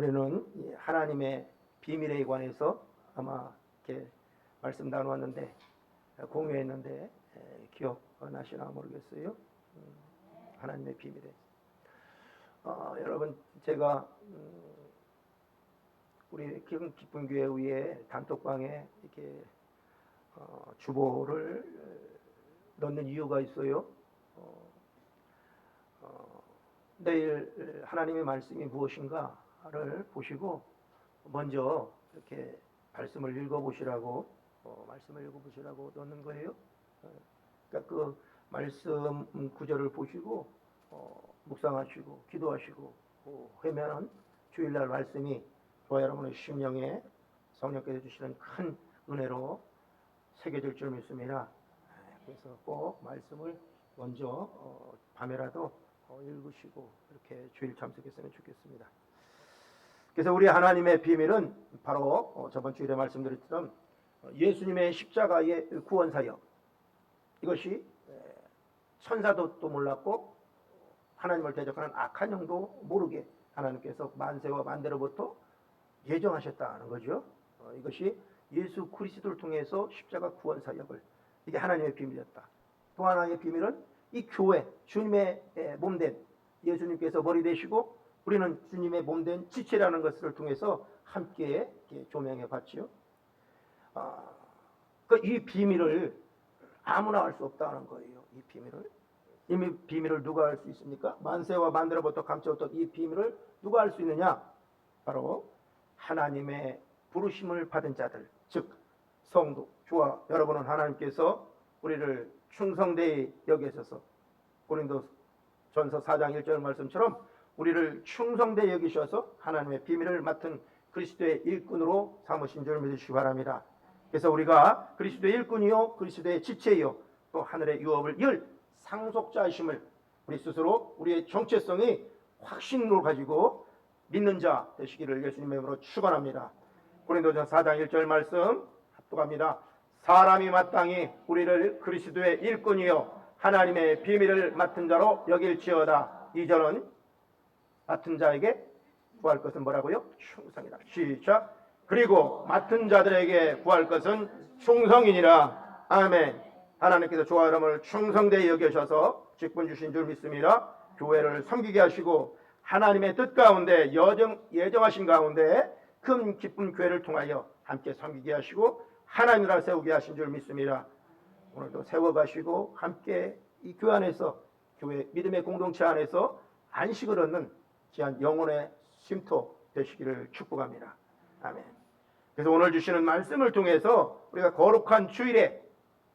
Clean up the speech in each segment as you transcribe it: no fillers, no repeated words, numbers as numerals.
우리는 하나님의 비밀에 관해서 아마 이렇게 말씀 나누었는데 공유했는데 기억나시나 모르겠어요. 하나님의 비밀에 여러분 제가 우리 기쁜 교회 위에 단톡방에 이렇게 주보를 넣는 이유가 있어요. 내일 하나님의 말씀이 무엇인가를 보시고 먼저 이렇게 말씀을 읽어보시라고 넣는 거예요. 그러니까 그 말씀 구절을 보시고 묵상하시고 기도하시고 회면은 주일날 말씀이 저와 여러분의 심령에 성령께서 주시는 큰 은혜로 새겨질 줄 믿습니다. 그래서 꼭 말씀을 먼저 밤에라도 읽으시고 이렇게 주일 참석했으면 좋겠습니다. 그래서 우리 하나님의 비밀은 바로 저번 주일에 말씀드렸던 예수님의 십자가의 구원 사역, 이것이 천사도 또 몰랐고 하나님을 대적하는 악한 영도 모르게 하나님께서 만세와 만대로부터 예정하셨다는 거죠. 이것이 예수 그리스도를 통해서 십자가 구원 사역을, 이게 하나님의 비밀이었다. 또 하나의 비밀은 이 교회, 주님의 몸된 예수님께서 머리 되시고 우리는 주님의 몸된 지체라는 것을 통해서 함께 조명해 봤죠. 이 비밀을 아무나 알 수 없다는 거예요. 이 비밀을 누가 알 수 있습니까? 만세와 만대로부터 감춰왔던 이 비밀을 누가 알 수 있느냐? 바로 하나님의 부르심을 받은 자들, 즉 성도, 저와 여러분은 하나님께서 우리를 충성되이 여기셔서 고린도전서 4장 1절 말씀처럼 우리를 충성되이 여기셔서 하나님의 비밀을 맡은 그리스도의 일꾼으로 삼으신 줄 믿으시기 바랍니다. 그래서 우리가 그리스도의 일꾼이요 그리스도의 지체이요 또 하늘의 유업을 이을 상속자이심을 우리 스스로 우리의 정체성이 확신으로 가지고 믿는 자 되시기를 예수님의 이름으로 축원합니다. 고린도전서 4장 1절 말씀 합독합니다. 사람이 마땅히 우리를 그리스도의 일꾼이요 하나님의 비밀을 맡은 자로 여길지어다. 2절은 맡은 자에게 구할 것은 뭐라고요? 충성이다. 시작. 그리고 맡은 자들에게 구할 것은 충성이니라. 아멘. 하나님께서 저와 여러분을 충성되이 여기셔서 직분 주신 줄 믿습니다. 교회를 섬기게 하시고 하나님의 뜻 가운데 예정하신 가운데 큰 기쁜 교회를 통하여 함께 섬기게 하시고 하나님 나라 세우게 하신 줄 믿습니다. 오늘도 세워가시고 함께 이 교회 안에서, 교회 믿음의 공동체 안에서 안식을 얻는 귀한 영혼의 쉼터 되시기를 축복합니다. 아멘. 그래서 오늘 주시는 말씀을 통해서 우리가 거룩한 주일에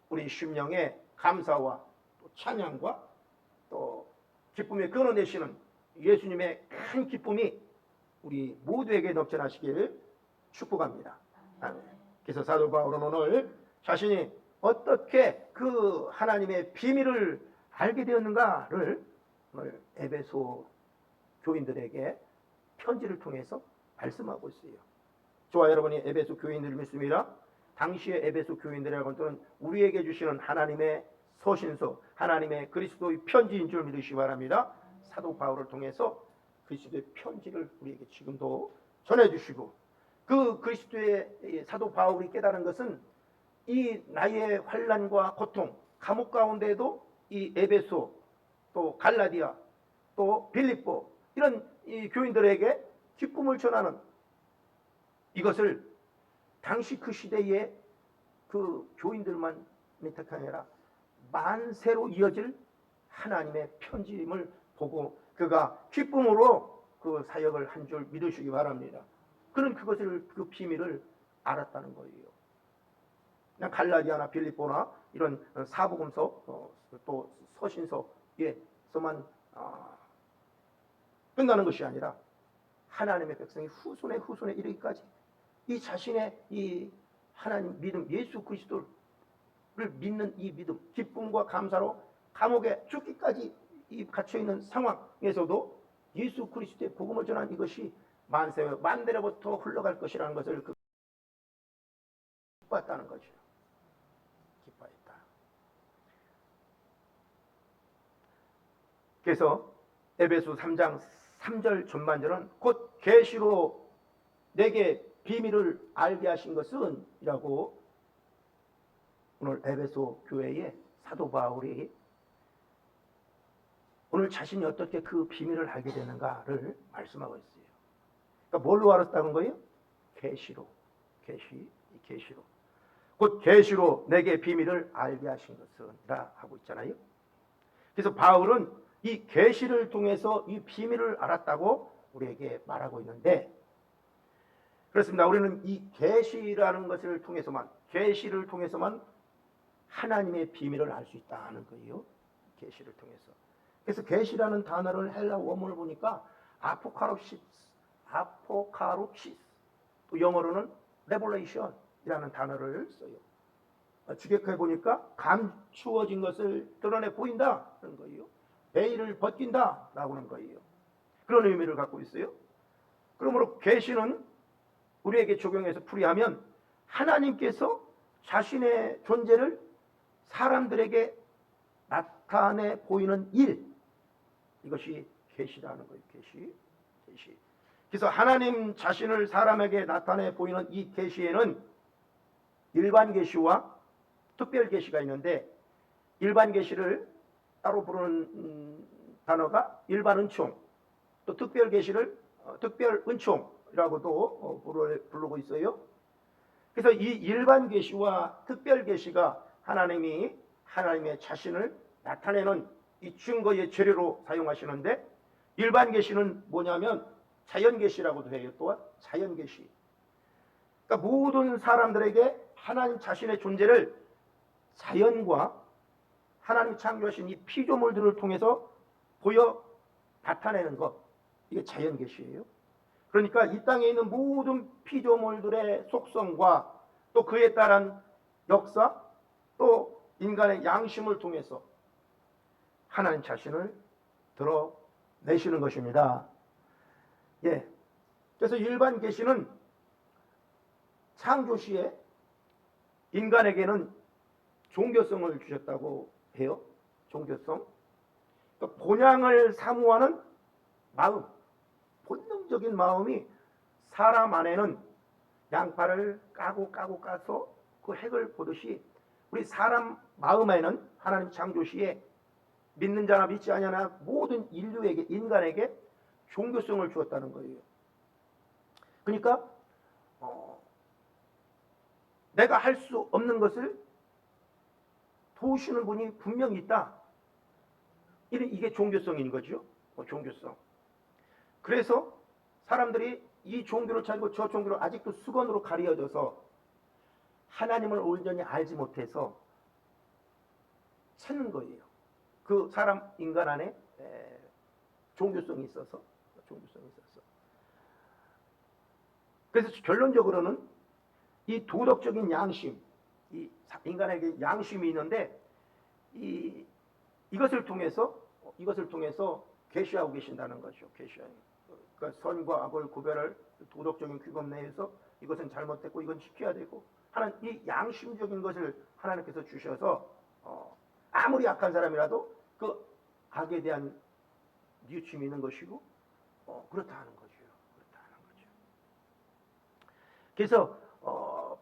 우리 심령의 감사와 또 찬양과 또 기쁨에 끊어내시는 예수님의 큰 기쁨이 우리 모두에게 넘쳐나시기를 축복합니다. 아멘. 그래서 사도 바울은 오늘 자신이 어떻게 그 하나님의 비밀을 알게 되었는가를 오늘 에베소 교인들에게 편지를 통해서 말씀하고 있어요. 저와 여러분이 에베소 교인들을 믿습니다. 당시의 에베소 교인들이라고는 또는 우리에게 주시는 하나님의 서신서, 하나님의 그리스도의 편지인 줄 믿으시기 바랍니다. 사도 바울을 통해서 그리스도의 편지를 우리에게 지금도 전해주시고, 그 그리스도의 사도 바울이 깨달은 것은 이 나의 환난과 고통, 감옥 가운데에도 이 에베소, 또 갈라디아, 또 빌립보 이런 이 교인들에게 기쁨을 전하는 이것을 당시 그 시대의 그 교인들만이 택한 아니라 만세로 이어질 하나님의 편지임을 보고 그가 기쁨으로 그 사역을 한 줄 믿으시기 바랍니다. 그는 그 비밀을 알았다는 거예요. 그냥 갈라디아나 빌립보나 이런 사복음서 또 서신서에서만 끝나는 것이 아니라 하나님의 백성이 후손에 이르기까지 이 자신의 이 하나님 믿음, 예수 그리스도를 믿는 이 믿음, 기쁨과 감사로 감옥에 죽기까지 갇혀있는 상황에서도 예수 그리스도의 복음을 전한 이것이 만대로부터 흘러갈 것이라는 것을 기뻐했다는 거죠. 기뻐했다. 그래서 에베소 3장 3절 전반절은 곧 계시로 내게 비밀을 알게 하신 것은 이라고 오늘 에베소 교회의 사도 바울이 오늘 자신이 어떻게 그 비밀을 알게 되는가를 말씀하고 있어요. 그러니까 뭘로 알았다는 거예요? 계시로. 계시로. 곧 계시로 내게 비밀을 알게 하신 것은이라 하고 있잖아요. 그래서 바울은 이 계시를 통해서 이 비밀을 알았다고 우리에게 말하고 있는데, 그렇습니다. 우리는 이 계시라는 것을 통해서만, 계시를 통해서만 하나님의 비밀을 알 수 있다는 거예요. 계시를 통해서. 그래서 계시라는 단어를 헬라 원문을 보니까 아포카롭시스, 또 영어로는 레볼레이션이라는 단어를 써요. 주격해 보니까 감추어진 것을 드러내 보인다 그런 거예요. 베일을 벗긴다 라고 하는 거예요. 그런 의미를 갖고 있어요. 그러므로 계시는 우리에게 적용해서 풀이하면 하나님께서 자신의 존재를 사람들에게 나타내 보이는 일, 이것이 계시라는 거예요. 계시. 그래서 하나님 자신을 사람에게 나타내 보이는 이 계시에는 일반 계시와 특별 계시가 있는데, 일반 계시를 따로 부르는 단어가 일반 은총, 또 특별 계시를 특별 은총이라고도 부르고 있어요. 그래서 이 일반 계시와 특별 계시가 하나님이 하나님의 자신을 나타내는 이 증거의 재료로 사용하시는데, 일반 계시는 뭐냐면 자연 계시라고도 해요. 또한 자연 계시. 그러니까 모든 사람들에게 하나님 자신의 존재를 자연과 하나님이 창조하신 이 피조물들을 통해서 보여 나타내는 것, 이게 자연 계시예요. 그러니까 이 땅에 있는 모든 피조물들의 속성과 또 그에 따른 역사, 또 인간의 양심을 통해서 하나님 자신을 드러내시는 것입니다. 예. 그래서 일반 계시는 창조 시에 인간에게는 종교성을 주셨다고 해요. 종교성. 그러니까 본향을 사모하는 마음, 본능적인 마음이 사람 안에는 양파를 까서 그 핵을 보듯이 우리 사람 마음에는 하나님 창조 시에 믿는 자나 믿지 않냐나 모든 인류에게, 인간에게 종교성을 주었다는 거예요. 그러니까 내가 할 수 없는 것을 도우시는 분이 분명히 있다. 이게 종교성인 거죠. 종교성. 그래서 사람들이 이 종교를 찾고 저 종교를 아직도 수건으로 가려져서 하나님을 온전히 알지 못해서 찾는 거예요. 그 사람 인간 안에 종교성이 있어서. 그래서 결론적으로는 이 도덕적인 양심, 이 인간에게 양심이 있는데 이것을 통해서 계시하고 계신다는 거죠. 그러니까 선과 악을 구별할 도덕적인 규범 내에서 이것은 잘못됐고 이건 지켜야 되고 하는 이 양심적인 것을 하나님께서 주셔서 아무리 악한 사람이라도 그 악에 대한 뉘우침이 있는 것이고 그렇다는 거죠. 그래서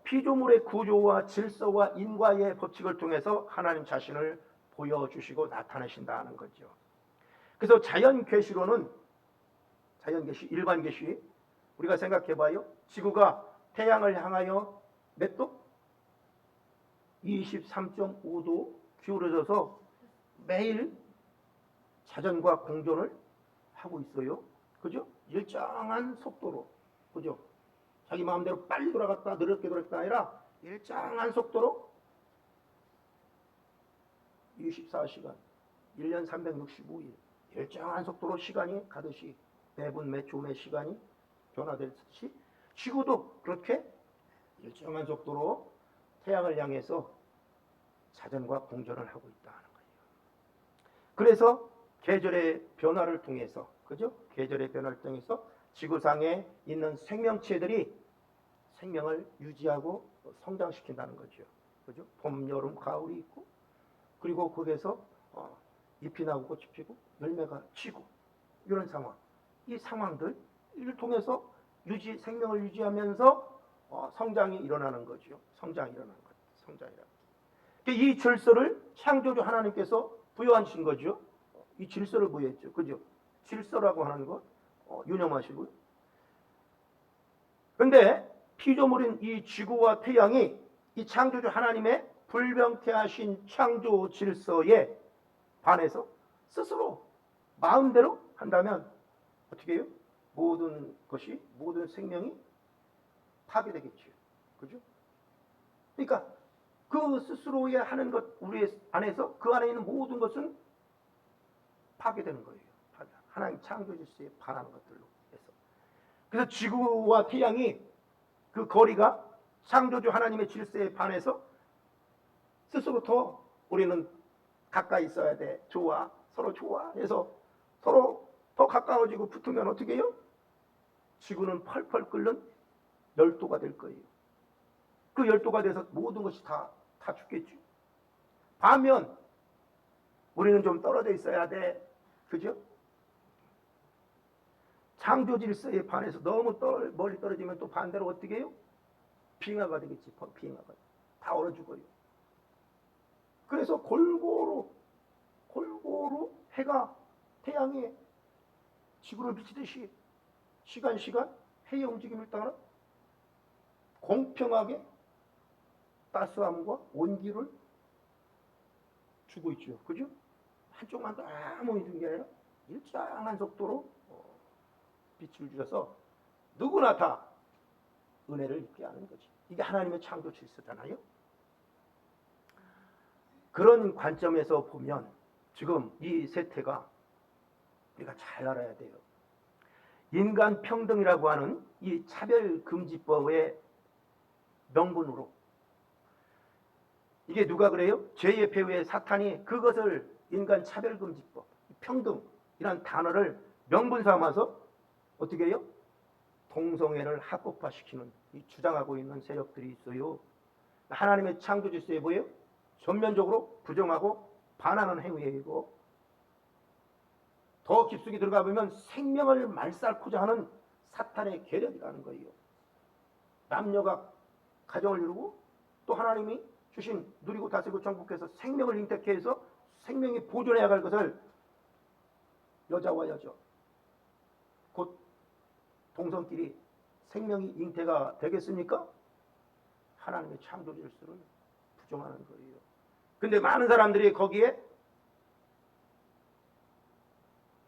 피조물의 구조와 질서와 인과의 법칙을 통해서 하나님 자신을 보여주시고 나타내신다는 거죠. 그래서 자연 계시로는 일반 계시, 우리가 생각해봐요. 지구가 태양을 향하여 몇 도? 23.5도 기울어져서 매일 자전과 공전을 하고 있어요. 그죠? 일정한 속도로. 그죠? 자기 마음대로 빨리 돌아갔다 느렸게 돌아갔다 아니라 일정한 속도로 24시간, 1년 365일 일정한 속도로 시간이 가듯이 매분 매초 매 시간이 변화되듯이 지구도 그렇게 일정한 속도로 태양을 향해서 자전과 공전을 하고 있다는 거예요. 그래서 계절의 변화를 통해서, 그죠? 계절의 변화를 통해서 지구상에 있는 생명체들이 생명을 유지하고 성장시킨다는 거죠. 그죠? 봄, 여름, 가을이 있고, 그리고 거기에서 잎이 나고 꽃이 피고 열매가 지고 이런 상황. 이 상황들 이를 통해서 생명을 유지하면서 성장이 일어나는 거죠. 성장이 일어나는 거죠. 성장이라. 이 질서를 창조주 하나님께서 부여하신 거죠. 이 질서를 부여했죠. 그죠? 질서라고 하는 것 유념하시고요. 그런데 피조물인 이 지구와 태양이 이 창조주 하나님의 불명쾌하신 창조 질서에 반해서 스스로 마음대로 한다면 어떻게 해요? 모든 생명이 파괴되겠죠. 그죠? 그러니까 그 스스로의 하는 것 우리 안에서 그 안에 있는 모든 것은 파괴되는 거예요. 하나님 창조 질서에 반하는 것들로 해서. 그래서 지구와 태양이 그 거리가 창조주 하나님의 질서에 반해서 스스로 더 우리는 가까이 있어야 돼. 좋아. 서로 좋아해서 서로 더 가까워지고 붙으면 어떻게 해요? 지구는 펄펄 끓는 열도가 될 거예요. 그 열도가 돼서 모든 것이 다 죽겠죠. 반면 우리는 좀 떨어져 있어야 돼. 그죠? 창조 질서에 반해서 너무 멀리 떨어지면 또 반대로 어떻게 해요? 빙하가 되겠지. 빙하가. 다 얼어 죽어요. 그래서 골고루 해가 태양에 지구를 비치듯이 시간 해의 움직임을 따라 공평하게 따스함과 온기를 주고 있죠. 그죠? 한쪽만 너무 있는 게 아니라 일정한 속도로 빛을 주셔서 누구나 다 은혜를 입게 하는 거지. 이게 하나님의 창조 질서잖아요. 그런 관점에서 보면 지금 이 세태가 우리가 잘 알아야 돼요. 인간 평등이라고 하는 이 차별금지법의 명분으로 이게 누가 그래요? 죄의 배후의 사탄이 그것을 인간 차별금지법, 평등이란 단어를 명분 삼아서 어떻게 해요? 동성애를 합법화시키는 주장하고 있는 세력들이 있어요. 하나님의 창조 질서에 뭐예요? 전면적으로 부정하고 반하는 행위이고 더 깊숙이 들어가 보면 생명을 말살코자 하는 사탄의 계략이라는 거예요. 남녀가 가정을 이루고 또 하나님이 주신 누리고 다스리고 정복해서 생명을 잉태케 해서 생명이 보존해야 할 것을 여자와 여자 곧 동성끼리 생명이 잉태가 되겠습니까? 하나님의 창조 질서를 부정하는 거예요. 근데 많은 사람들이 거기에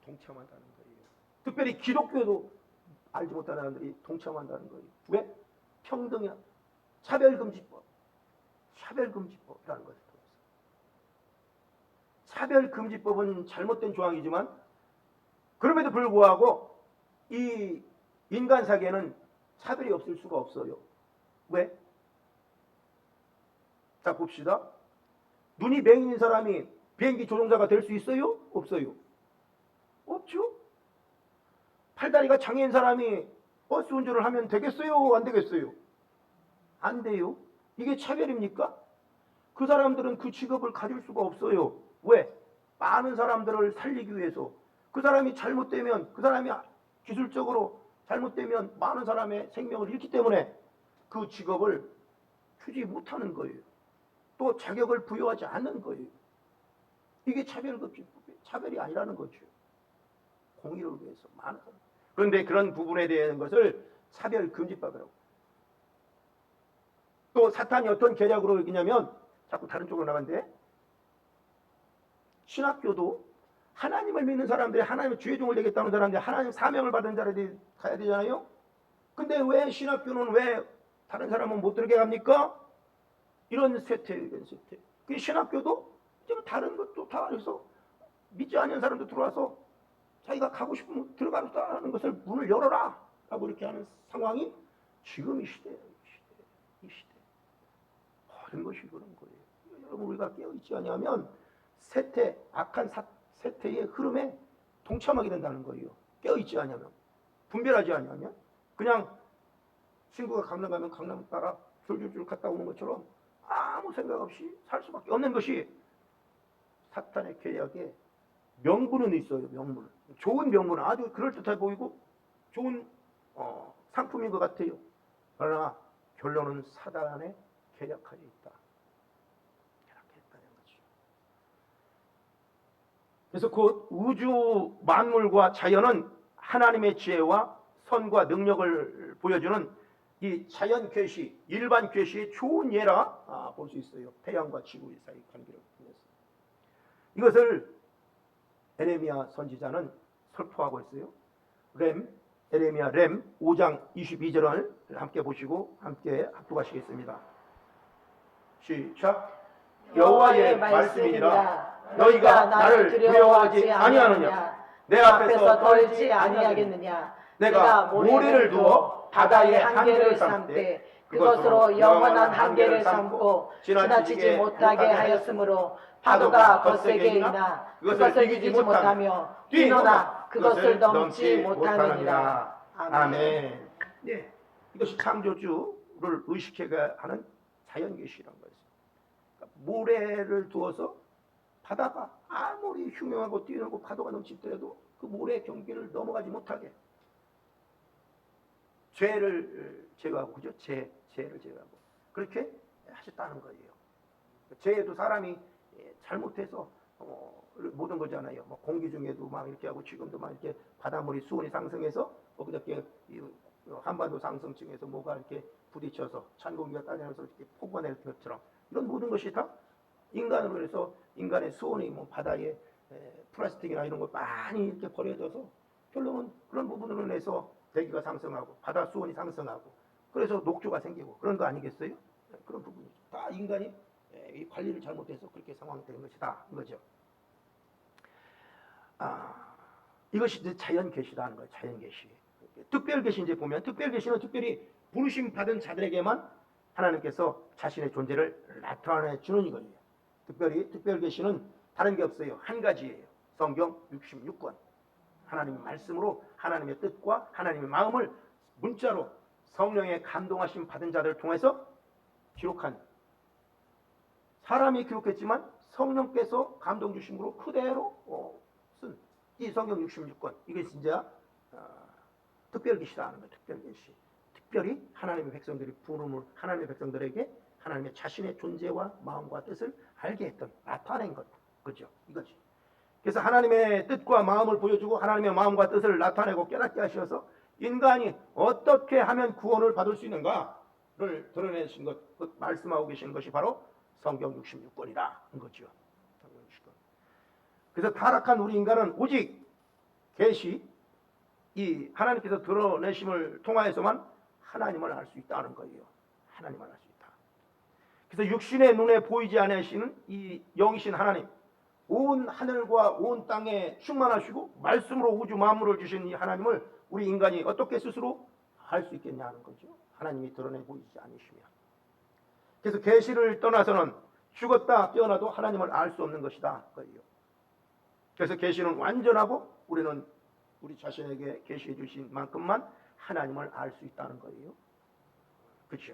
동참한다는 거예요. 특별히 기독교도 알지 못하는 사람들이 동참한다는 거예요. 왜? 평등이나 차별금지법이라는 것을 통해서. 차별금지법은 잘못된 조항이지만 그럼에도 불구하고 이 인간사계에는 차별이 없을 수가 없어요. 왜? 자 봅시다. 눈이 맹인인 사람이 비행기 조종사가 될 수 있어요? 없어요? 없죠? 팔다리가 장애인 사람이 버스 운전을 하면 되겠어요? 안 되겠어요? 안 돼요. 이게 차별입니까? 그 사람들은 그 직업을 가질 수가 없어요. 왜? 많은 사람들을 살리기 위해서. 그 사람이 잘못되면, 그 사람이 기술적으로 잘못되면 많은 사람의 생명을 잃기 때문에 그 직업을 주지 못하는 거예요. 또 자격을 부여하지 않는 거예요. 이게 차별이 아니라는 거죠. 공의를 위해서 많은 사람. 그런데 그런 부분에 대한 것을 차별금지법이라고. 또 사탄이 어떤 계략으로 이기냐면 자꾸 다른 쪽으로 나가는데 신학교도 하나님을 믿는 사람들이 하나님의 주의 종을 되겠다는 사람들이 하나님 사명을 받은 자들이 가야 되잖아요. 근데 왜 신학교는 왜 다른 사람은 못 들게 갑니까? 이런 세태. 그 신학교도 다른 것도 다 해서 믿지 않는 사람도 들어와서 자기가 가고 싶으면 들어가는 것을 문을 열어라 라고 이렇게 하는 상황이 지금 이 시대예요. 이 시대. 모든 것이 그런 거예요. 여러분 우리가 깨어있지 않으면 악한 세태의 흐름에 동참하게 된다는 거예요. 깨어있지 않으면. 분별하지 않으면. 그냥 친구가 강남 가면 강남 따라 줄줄줄 갔다 오는 것처럼 아무 생각 없이 살 수밖에 없는 것이 사탄의 계략에 명분은 있어요. 명분. 좋은 명분은 아주 그럴듯해 보이고 좋은 상품인 것 같아요. 그러나 결론은 사단의 계략하에 있다. 계략했다는 거죠. 그래서 곧 우주 만물과 자연은 하나님의 지혜와 선과 능력을 보여주는 이 자연 괴시, 일반 괴시의 좋은 예라 볼 수 있어요. 태양과 지구 사이 관계를 통해서. 이것을 에레미야 선지자는 설포하고 있어요. 에레미야 5장 22절을 함께 보시고 함께 합독하시겠습니다. 시작. 여호와의 말씀이니라. 너희가 나를 두려워하지 아니하느냐? 내 앞에서 떨지 아니하겠느냐? 내가 모래를 두어 바다의 한계를 삼되 그것으로 영원한 한계를 삼고 지나치지 못하게 하였으므로 파도가 거세게 일어나 그것을 이기지 못하며 뛰노나 그것을 넘지 못하느니라. 아멘. 네, 이것이 창조주를 의식해야 하는 자연계시라는 거예요. 그러니까 모래를 두어서 바다가 아무리 흉흉하고 뛰어나고 파도가 넘치더라도 그 모래 경계를 넘어가지 못하게 죄를 제거하고, 그죠? 죄를 제거하고 그렇게 하셨다는 거예요. 죄도 사람이 잘못해서 모든 거잖아요. 뭐 공기 중에도 막 이렇게 하고 지금도 막 이렇게 바닷물이 수온이 상승해서 그저께 한반도 상승층에서 뭐가 이렇게 부딪혀서 찬 공기가 따라서 이렇게 폭우가 낼 것처럼 이런 모든 것이 다 인간으로 해서 인간의 수온이 뭐 바다에 플라스틱이나 이런 거 많이 이렇게 버려져서 결론은 그런 부분으로 인해서 대기가 상승하고 바다 수온이 상승하고 그래서 녹조가 생기고 그런 거 아니겠어요? 그런 부분이죠. 다 인간이 이 관리를 잘못해서 그렇게 상황된 것이다 이거죠. 이것이 이제 자연 계시라는 거예요. 자연 계시. 특별 계시 이제 보면 특별 계시는 특별히 부르심 받은 자들에게만 하나님께서 자신의 존재를 나타내 주는 이거예요. 특별 계시는 다른 게 없어요. 한 가지예요. 성경 66권. 하나님의 말씀으로 하나님의 뜻과 하나님의 마음을 문자로 성령의 감동하심 받은 자들을 통해서 기록한, 사람이 기록했지만 성령께서 감동 주심으로 그대로 쓴 이 성경 66권. 이게 진짜 특별 계시라는 거예요. 특별 계시. 특별히 하나님의 백성들이 부름을 하나님의 백성들에게 하나님의 자신의 존재와 마음과 뜻을 알게 했던, 나타낸 것. 그죠? 이거지. 그래서 하나님의 뜻과 마음을 보여주고 하나님의 마음과 뜻을 나타내고 깨닫게 하셔서 인간이 어떻게 하면 구원을 받을 수 있는가를 드러내신 것, 말씀하고 계시는 것이 바로 성경 66권이라는 거죠. 그래서 타락한 우리 인간은 오직 계시, 이 하나님께서 드러내심을 통하여서만 하나님을 알 수 있다는 거예요. 하나님을 알 수 있다. 그래서 육신의 눈에 보이지 않으시는 이 영이신 하나님, 온 하늘과 온 땅에 충만하시고 말씀으로 우주 만물을 주신 이 하나님을 우리 인간이 어떻게 스스로 알 수 있겠냐는 거죠. 하나님이 드러내 보이지 않으시면. 그래서 계시를 떠나서는 죽었다 깨어나도 하나님을 알 수 없는 것이다 거예요. 그래서 계시는 완전하고 우리는 우리 자신에게 계시해 주신 만큼만 하나님을 알 수 있다는 거예요. 그렇죠?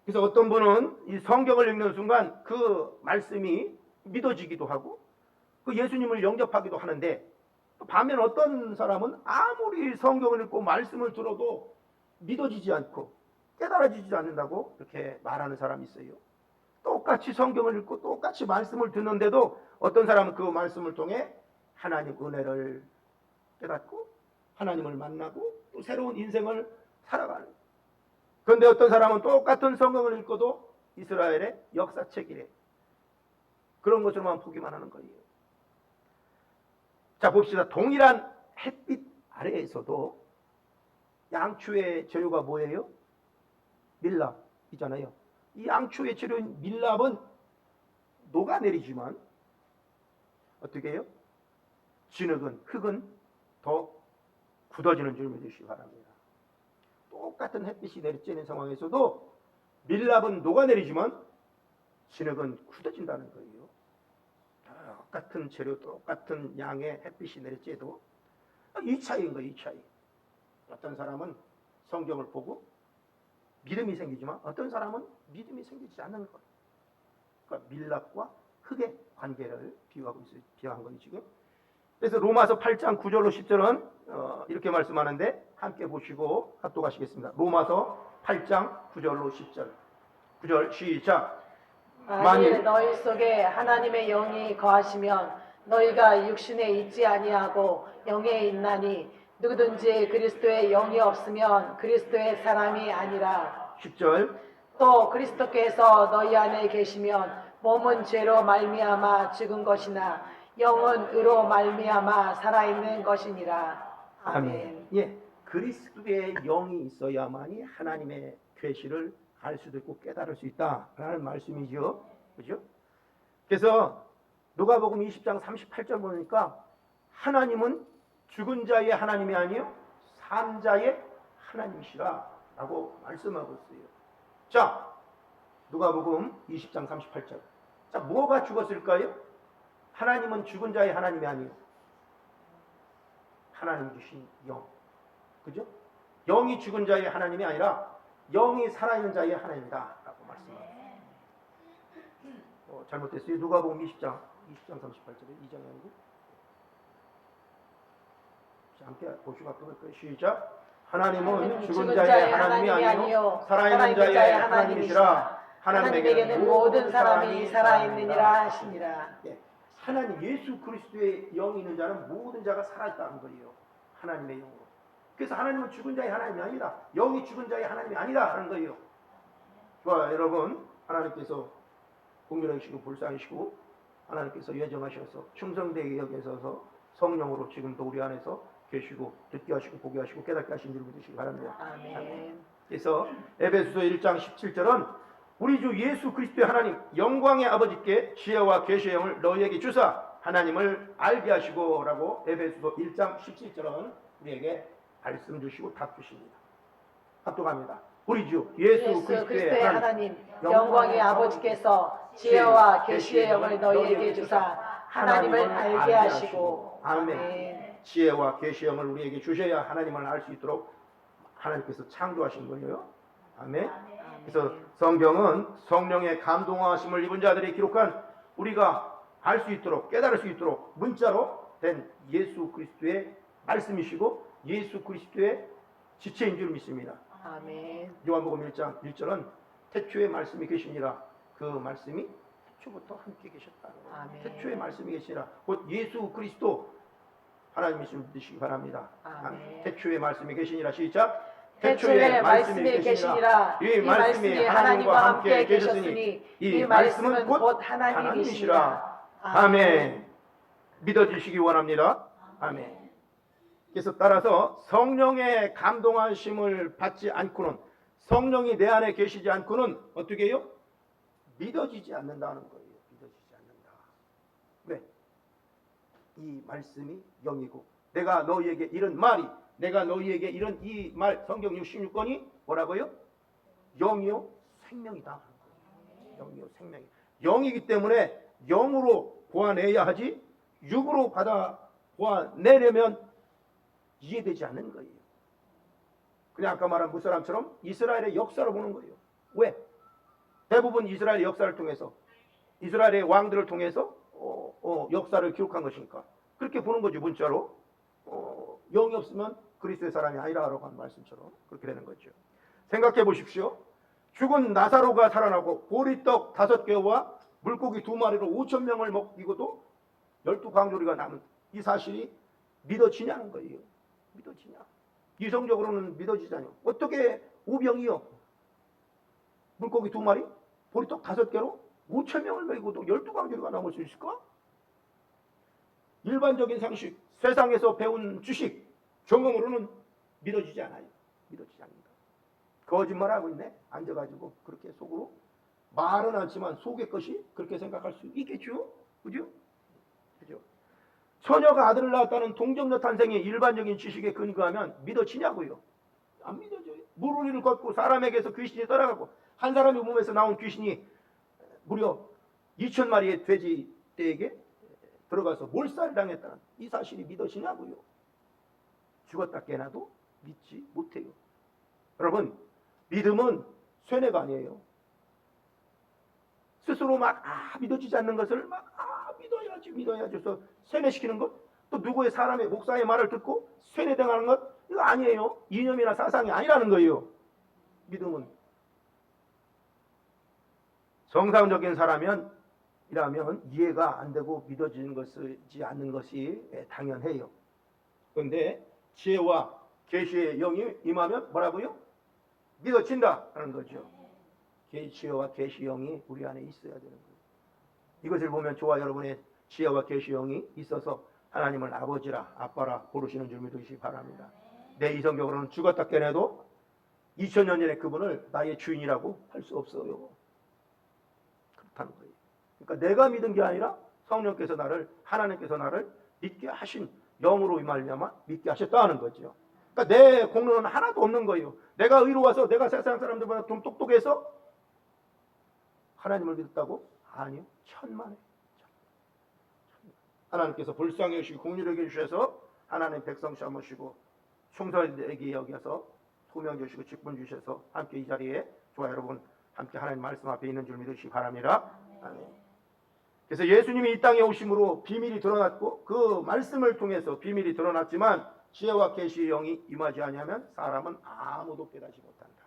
그래서 어떤 분은 이 성경을 읽는 순간 그 말씀이 믿어지기도 하고 그 예수님을 영접하기도 하는데, 반면 어떤 사람은 아무리 성경을 읽고 말씀을 들어도 믿어지지 않고 깨달아지지 않는다고 이렇게 말하는 사람이 있어요. 똑같이 성경을 읽고 똑같이 말씀을 듣는데도 어떤 사람은 그 말씀을 통해 하나님 은혜를 깨닫고 하나님을 만나고 또 새로운 인생을 살아가는. 그런데 어떤 사람은 똑같은 성경을 읽고도 이스라엘의 역사책이래, 그런 것으로만 보기만 하는 거예요. 자, 봅시다. 동일한 햇빛 아래에서도 양초의 재료가 뭐예요? 밀랍이잖아요. 이 양초의 재료인 밀랍은 녹아내리지만 어떻게 해요? 진흙은, 흙은 더 굳어지는 줄 믿으시기 바랍니다. 똑같은 햇빛이 내리쬐는 상황에서도 밀랍은 녹아내리지만 진흙은 굳어진다는 거예요. 똑같은 재료, 똑같은 양의 햇빛이 내리쬐도 이 차이인 거예요. 이 차이. 어떤 사람은 성경을 보고 믿음이 생기지만 어떤 사람은 믿음이 생기지 않는 것. 그러니까 밀랍과 흙의 관계를 비유하고 있어요. 비유한 거예요 지금. 그래서 로마서 8장 9절로 10절은 이렇게 말씀하는데 함께 보시고 합독하시겠습니다. 로마서 8장 9절로 10절. 9절 시작. 만일 너희 속에 하나님의 영이 거하시면 너희가 육신에 있지 아니하고 영에 있나니 누구든지 그리스도의 영이 없으면 그리스도의 사람이 아니라. 10절. 또 그리스도께서 너희 안에 계시면 몸은 죄로 말미암아 죽은 것이나 영은 의로 말미암아 살아있는 것이니라. 아멘. 예, 그리스도의 영이 있어야만이 하나님의 계시를 알 수도 있고 깨달을 수 있다라는 말씀이죠. 그죠? 그래서 누가복음 20장 38절 보니까 하나님은 죽은 자의 하나님이 아니요 산자의 하나님이시라라고 말씀하고 있어요. 자, 누가복음 20장 38절. 자, 뭐가 죽었을까요? 하나님은 죽은 자의 하나님이 아니요 하나님 주신 영. 그죠? 영이 죽은 자의 하나님이 아니라 영이 살아있는 자의 하나님이다 라고 말씀합니다. 잘못됐어요. 누가복음 20장 38절에 2장이 아니고. 자, 함께 보시고 앞으로 시작. 하나님은 죽은 자의 하나님이 아니요 살아있는 자의 하나님이시라. 하나님에게는 모든 사람이 살아있느니라 하시니라. 예, 하나님 예수 그리스도의 영이 있는 자는 모든 자가 살아있다는 거예요. 하나님의 영으로. 그래서 하나님은 죽은 자의 하나님이 아니다. 영이 죽은 자의 하나님이 아니다 하는 거예요. 좋아, 여러분. 하나님께서 공평하시고 불쌍하시고 하나님께서 예정하셔서 충성되게 여기셔서 성령으로 지금도 우리 안에서 계시고 듣게 하시고 보게 하시고 깨닫게 하신 줄 믿으시기 바랍니다. 아멘. 그래서 에베소서 1장 17절은 우리 주 예수 그리스도의 하나님 영광의 아버지께 지혜와 계시의 영을 너희에게 주사 하나님을 알게 하시고 라고 에베소서 1장 17절은 우리에게 말씀 주시고 답 주십니다. 합독합니다. 우리 주 예수 그리스도의 하나님 영광의 아버지께서 지혜와 계시의 영을 너희에게 주사 하나님을 알게 하시고. 아멘. 지혜와 계시의 영을 우리에게 주셔야 하나님을 알 수 있도록 하나님께서 창조하신 거예요. 아멘. 그래서 성경은 성령의 감동하심을 입은 자들이 기록한 우리가 알 수 있도록 깨달을 수 있도록 문자로 된 예수 그리스도의 말씀이시고 예수 그리스도의 지체인 줄 믿습니다. 아멘. 요한복음 1장 1절은 태초에 말씀이 계시니라. 그 말씀이 태초부터 함께 계셨다. 아멘. 태초에 말씀이 계시니라. 곧 예수 그리스도 하나님이신 믿으시기 바랍니다. 아멘. 태초에 말씀이 계시니라. 시작. 태초에 말씀이 계시니라. 이 말씀이 하나님과 함께 계셨으니 이 말씀은 곧 하나님이시라. 아멘. 믿어주시기 원합니다. 아멘. 그래서 따라서 성령의 감동하심을 받지 않고는 성령이 내 안에 계시지 않고는 어떻게 해요? 믿어지지 않는다는 거예요. 믿어지지 않는다. 왜? 이 말씀이 영이고 내가 너희에게 이런 말이 내가 너희에게 이런 이 말 성경 66권이 뭐라고요? 영이요 생명이다. 영이요 생명이. 영이기 때문에 영으로 보아내야 하지 육으로 받아 보아내려면 이해되지 않는 거예요. 그냥 아까 말한 무사람처럼 이스라엘의 역사를 보는 거예요. 왜? 대부분 이스라엘의 역사를 통해서 이스라엘의 왕들을 통해서 역사를 기록한 것이니까 그렇게 보는 거죠. 문자로 영이 없으면 그리스도의 사람이 아니라라고 하는 말씀처럼 그렇게 되는 거죠. 생각해 보십시오. 죽은 나사로가 살아나고 보리떡 5개와 물고기 2마리로 5,000명을 먹이고도 12광조리가 남은 이 사실이 믿어지냐는 거예요. 믿어지냐? 이성적으로는 믿어지잖아요. 어떻게 우병이요? 물고기 2마리, 보리떡 5개로 5,000명을 먹이고도 12광조리가 남을 수 있을까? 일반적인 상식, 세상에서 배운 지식, 경험으로는 믿어지지 않아요. 믿어지지 않는다. 거짓말하고 있네. 앉아가지고 그렇게 속으로 말은 않지만 속의 것이 그렇게 생각할 수 있겠죠. 그죠? 그죠? 처녀가 아들을 낳았다는 동정녀 탄생의 일반적인 지식에 근거하면 믿어지냐고요? 안 믿어져요. 물 위를 걷고 사람에게서 귀신이 떠나가고 한 사람의 몸에서 나온 귀신이 무려 2,000마리의 돼지 떼에게 들어가서 몰살을 당했다는 이 사실이 믿어지냐고요? 죽었다 깨나도 믿지 못해요. 여러분, 믿음은 쇠뇌가 아니에요. 스스로 막 믿어지지 않는 것을 막 믿어야지 해서 세뇌시키는 것, 또 누구의 사람의 목사의 말을 듣고 세뇌당하는 것, 이거 아니에요. 이념이나 사상이 아니라는 거예요. 믿음은 정상적인 사람이라면 이해가 안 되고 믿어지는 것이지 않는 것이 당연해요. 그런데 지혜와 계시의 영이 임하면 뭐라고요? 믿어진다 하는 거죠. 지혜와 계시 영이 우리 안에 있어야 되는 거예요. 이것을 보면 저와 여러분의 지혜와 계시 영이 있어서 하나님을 아버지라 아빠라 부르시는 줄 믿으시기 바랍니다. 내 이성적으로는 죽었다 깨내도 2000년 전에 그분을 나의 주인이라고 할 수 없어요. 그렇다는 거예요. 그러니까 내가 믿은 게 아니라 성령께서 하나님께서 나를 믿게 하신 영으로 말미암아 믿게 하셨다는 거죠. 그러니까 내 공로는 하나도 없는 거예요. 내가 의로워서 내가 세상 사람들보다 좀 똑똑해서 하나님을 믿었다고? 아니요. 천만에. 하나님께서 불쌍히 여기시고 긍휼히 여기셔서 하나님 백성 삼으시고 충성되게 여겨서 소명 주시고 직분 주셔서 함께 이 자리에 저와 여러분 함께 하나님 말씀 앞에 있는 줄 믿으시기 바랍니다. 아멘. 그래서 예수님이 이 땅에 오심으로 비밀이 드러났고 그 말씀을 통해서 비밀이 드러났지만 지혜와 계시의 영이 임하지 아니하면 사람은 아무도 깨닫지 못한다.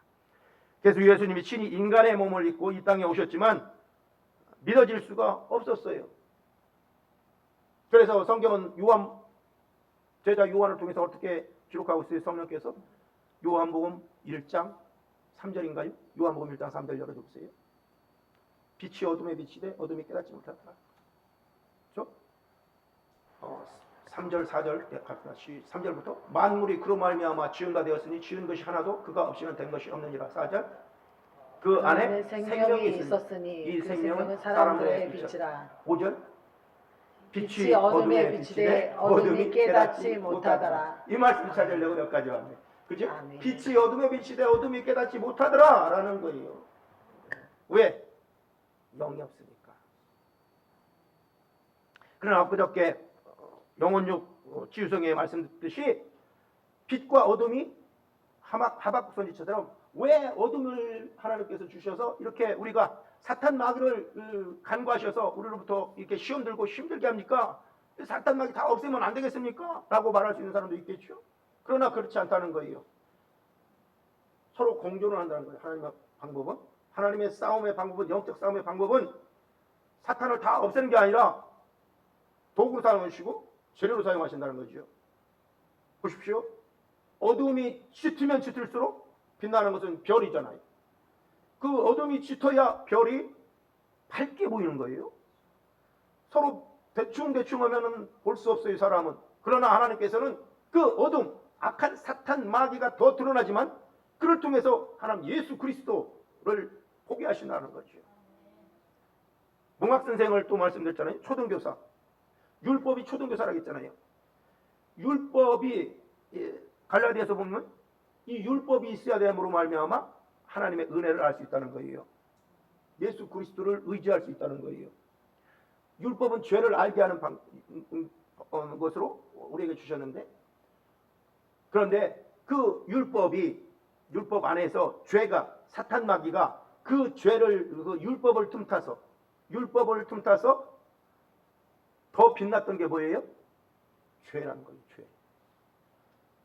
그래서 예수님이 친히 인간의 몸을 입고 이 땅에 오셨지만 믿어질 수가 없었어요. 그래서 성경은 제자 요한을 통해서 어떻게 기록하고 있어요? 성령께서 요한복음 1장 3절인가요? 요한복음 1장 3절 열어주세요. 빛이 어둠에 비치되 어둠이 깨닫지 못하더라. 그렇죠? 3절 4절 같이 3절부터 만물이 그로 말미암아 지은 바 되었으니 지은 것이 하나도 그가 없이는 된 것이 없느니라. 4절 그 안에 생명이 있었으니 이 생명은 사람들의 빛이라. 5절 빛이 어둠에 비치되 어둠이 깨닫지 못하더라. 이 말씀 찾으려고 여기까지 왔네. 그죠? 아멘. 빛이 어둠에 비치되 어둠이 깨닫지 못하더라 라는 거예요. 왜? 영이 없으니까. 그러나 엊그저께 영혼육 치유성에 말씀드렸듯이 빛과 어둠이 하박국 선지처럼 왜 어둠을 하나님께서 주셔서 이렇게 우리가 사탄 마귀를 간과하셔서 우리로부터 이렇게 시험 들고 힘들게 합니까? 사탄 마귀 다 없애면 안 되겠습니까? 라고 말할 수 있는 사람도 있겠죠. 그러나 그렇지 않다는 거예요. 서로 공존을 한다는 거예요. 하나님의 방법은, 하나님의 싸움의 방법은, 영적 싸움의 방법은 사탄을 다 없애는 게 아니라 도구로 사용하시고 재료로 사용하신다는 거죠. 보십시오. 어둠이 짙으면 짙을수록 빛나는 것은 별이잖아요. 그 어둠이 짙어야 별이 밝게 보이는 거예요. 서로 대충 하면은 볼 수 없어요, 사람은. 그러나 하나님께서는 그 어둠, 악한 사탄 마귀가 더 드러나지만 그를 통해서 하나님 예수 그리스도를 보게 하신다는 거죠. 문학 선생을 또 말씀드렸잖아요. 초등교사. 율법이 초등교사라고 했잖아요. 율법이 갈라디아서 보면 이 율법이 있어야 됨으로 말미암아 하나님의 은혜를 알 수 있다는 거예요. 예수 그리스도를 의지할 수 있다는 거예요. 율법은 죄를 알게 하는 것으로 우리에게 주셨는데, 그런데 그 율법 안에서 죄가, 사탄 마귀가 그 죄를, 그 율법을 틈타서 더 빛났던 게 뭐예요? 죄라는 거예요.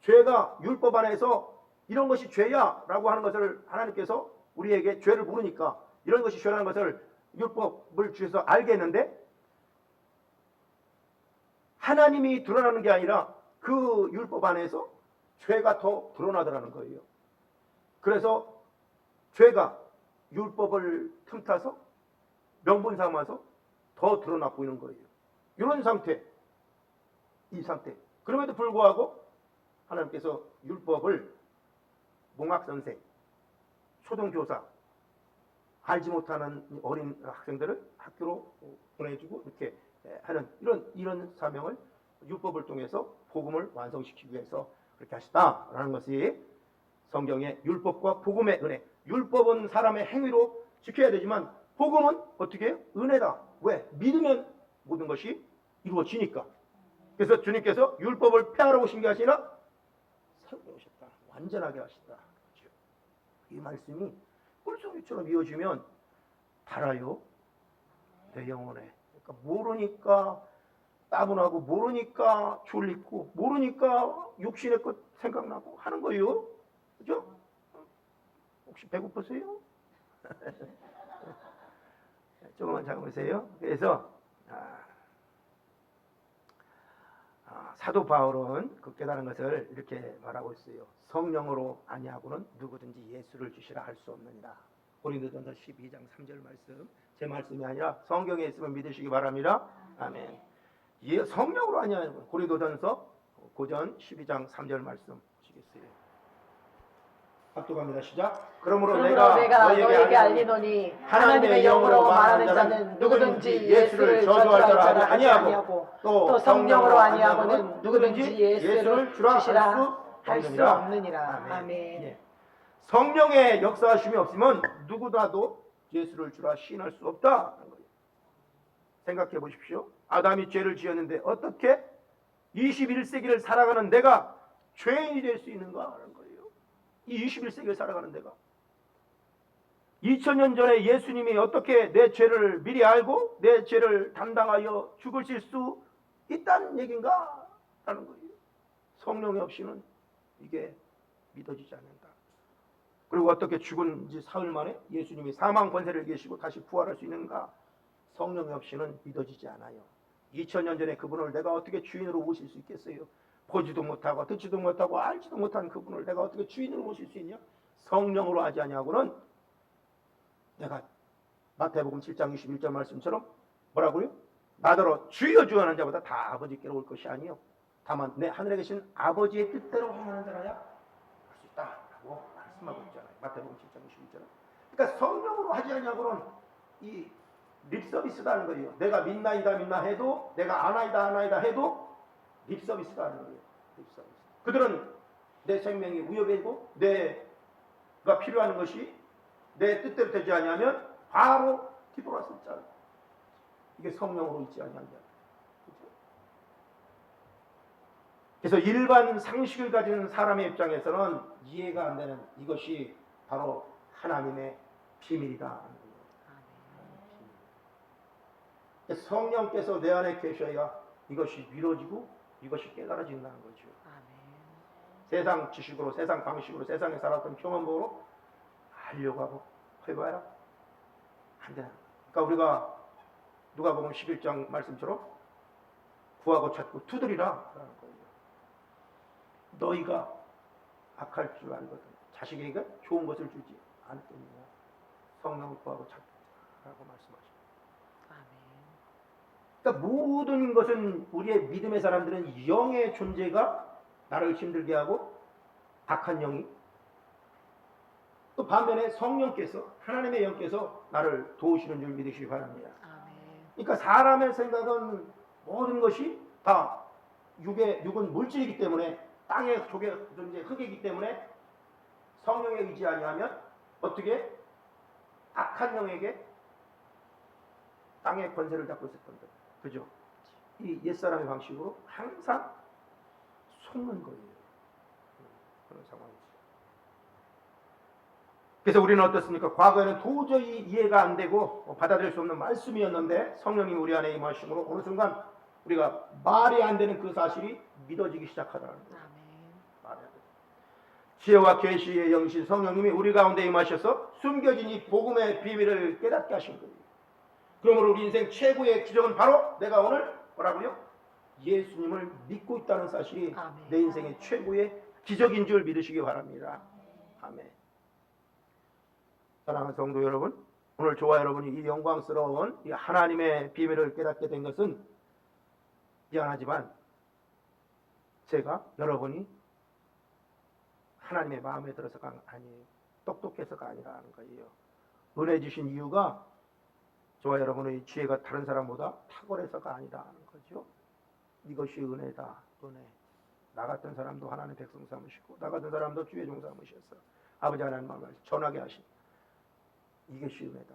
죄가 율법 안에서 이런 것이 죄야 라고 하는 것을 하나님께서 우리에게 죄를 모르니까 이런 것이 죄라는 것을 율법을 주셔서 알겠는데, 하나님이 드러나는 게 아니라 그 율법 안에서 죄가 더 드러나더라는 거예요. 그래서 죄가 율법을 틈타서 명분 삼아서 더 드러나 보이는 거예요. 이런 상태, 이 상태. 그럼에도 불구하고 하나님께서 율법을 몽학선생, 초등교사, 알지 못하는 어린 학생들을 학교로 보내주고 이렇게 하는 이런 사명을 율법을 통해서 복음을 완성시키기 위해서 그렇게 하시다라는 것이 성경의 율법과 복음의 은혜. 율법은 사람의 행위로 지켜야 되지만 복음은 어떻게 해요? 은혜다. 왜? 믿으면 모든 것이 이루어지니까. 그래서 주님께서 율법을 폐하러 오신 게 아니라 세우게 오셨다. 완전하게 하셨다. 그렇죠? 이 말씀이 꿀송이처럼 이어지면 달아요. 내 영혼에. 그러니까 모르니까 따분하고 모르니까 졸리고 모르니까 육신의 것 생각나고 하는 거예요. 그죠? 혹시 배고프세요? 조금만 참으세요. 그래서 사도 바울은 그 깨달은 것을 이렇게 말하고 있어요. 성령으로 아니하고는 누구든지 예수를 주시라 할 수 없느니라. 고린도전서 12장 3절 말씀, 제 말씀이 아니라 성경에 있으면 믿으시기 바랍니다. 아멘. 성령으로 아니하고는, 고린도전서 고전 12장 3절 말씀 보시겠어요? 합독합니다. 시작. 그러므로 내가 너희에게 알리노니 하나님의 영으로 말하는 자는 누구든지 예수를 저주할 자라 아니하고 또 성령으로 아니하고는 누구든지 예수를 주라 할 수 없느니라. 아멘. 예. 성령의 역사하심이 없으면 누구라도 예수를 주라 시인할 수 없다는 거예요. 생각해 보십시오. 아담이 죄를 지었는데 어떻게 21세기를 살아가는 내가 죄인이 될 수 있는가 하는 거예요. 이 21세기를 살아가는 내가 2000년 전에 예수님이 어떻게 내 죄를 미리 알고 내 죄를 담당하여 죽으실 수 있다는 얘기인가 라는 거예요. 성령이 없이는 이게 믿어지지 않는다. 그리고 어떻게 죽은 지 사흘 만에 예수님이 사망 권세를 이기시고 다시 부활할 수 있는가? 성령이 없이는 믿어지지 않아요. 2000년 전에 그분을 내가 어떻게 주인으로 모실 수 있겠어요? 보지도 못하고 듣지도 못하고 알지도 못한 그분을 내가 어떻게 주인으로 모실 수 있냐? 성령으로 하지 아니하고는 내가 마태복음 7장 21절 말씀처럼 뭐라고요? 나더러 주여 주여 하는 자보다 다 아버지께로 올 것이 아니요 다만 내 하늘에 계신 아버지의 뜻대로 행하는 자라야 할 수 있다라고 말씀하고 있잖아요. 마태복음 7장 21절. 그러니까 성령으로 하지 아니하고는 이 립서비스다는 거예요. 내가 믿나이다 믿나 해도 내가 아나이다 아나이다 해도 립서비스다는 거예요. 립서비스. 그들은 내 생명이 위협이고 내가 필요한 것이 내 뜻대로 되지 아니하면 바로 뒤돌아서 있잖아. 이게 성령으로 있지 아니한 자. 그래서 일반 상식을 가진 사람의 입장에서는 이해가 안 되는 이것이 바로 하나님의 비밀이다. 성령께서 내 안에 계셔야 이것이 이루어지고 이것이 깨달아진다는 거죠. 세상 지식으로, 세상 방식으로, 세상에 살았던 경험으로 하려고 하고 해봐야 안 되는. 그러니까 우리가 누가복음 11장 말씀처럼 구하고 찾고 두드리라 라는 거예요. 너희가 악할 줄 알거든 자식에게 좋은 것을 주지 않겠느냐. 성령을 구하고 찾라고 말씀하십니다. 그러니까 모든 것은 우리의 믿음의 사람들은 영의 존재가 나를 힘들게 하고 악한 영이 또 반면에 성령께서 하나님의 영께서 나를 도우시는 줄 믿으시기 바랍니다. 그러니까 사람의 생각은 모든 것이 다 육은 물질이기 때문에 땅의 속에 흙이기 때문에 성령에 의지 아니하면 어떻게 악한 영에게 땅의 권세를 잡고 있었던 거예요. 그죠? 이 옛사람의 방식으로 항상 속는 거예요. 그런 상황이죠. 그래서 우리는 어떻습니까? 과거에는 도저히 이해가 안 되고 받아들일 수 없는 말씀이었는데 성령님 우리 안에 임하심으로 어느 순간 우리가 말이 안 되는 그 사실이 믿어지기 시작하더라는 거예요. 말이 안 돼. 지혜와 계시의 영신 성령님이 우리 가운데 임하셔서 숨겨진 이 복음의 비밀을 깨닫게 하신 거예요. 그러므로 우리 인생 최고의 기적은 바로 내가 오늘 뭐라고요? 예수님을 믿고 있다는 사실이 내 인생의 최고의 기적인 줄 믿으시기 바랍니다. 아멘. 사랑하는 성도 여러분, 오늘 저와 여러분이 이 영광스러운 이 하나님의 비밀을 깨닫게 된 것은 미안하지만 제가 여러분이 하나님의 마음에 들어서가 아니에요. 똑똑해서가 아니라는 거예요. 은혜 주신 이유가 저와 여러분의 지혜가 다른 사람보다 탁월해서가 아니라는 거죠. 이것이 은혜다. 은혜. 나 같은 사람도 하나님의 백성 삼으시고 나 같은 사람도 주의 종 삼으셨어. 아버지 하나님 마음을 전하게 하신 이것이 은혜다.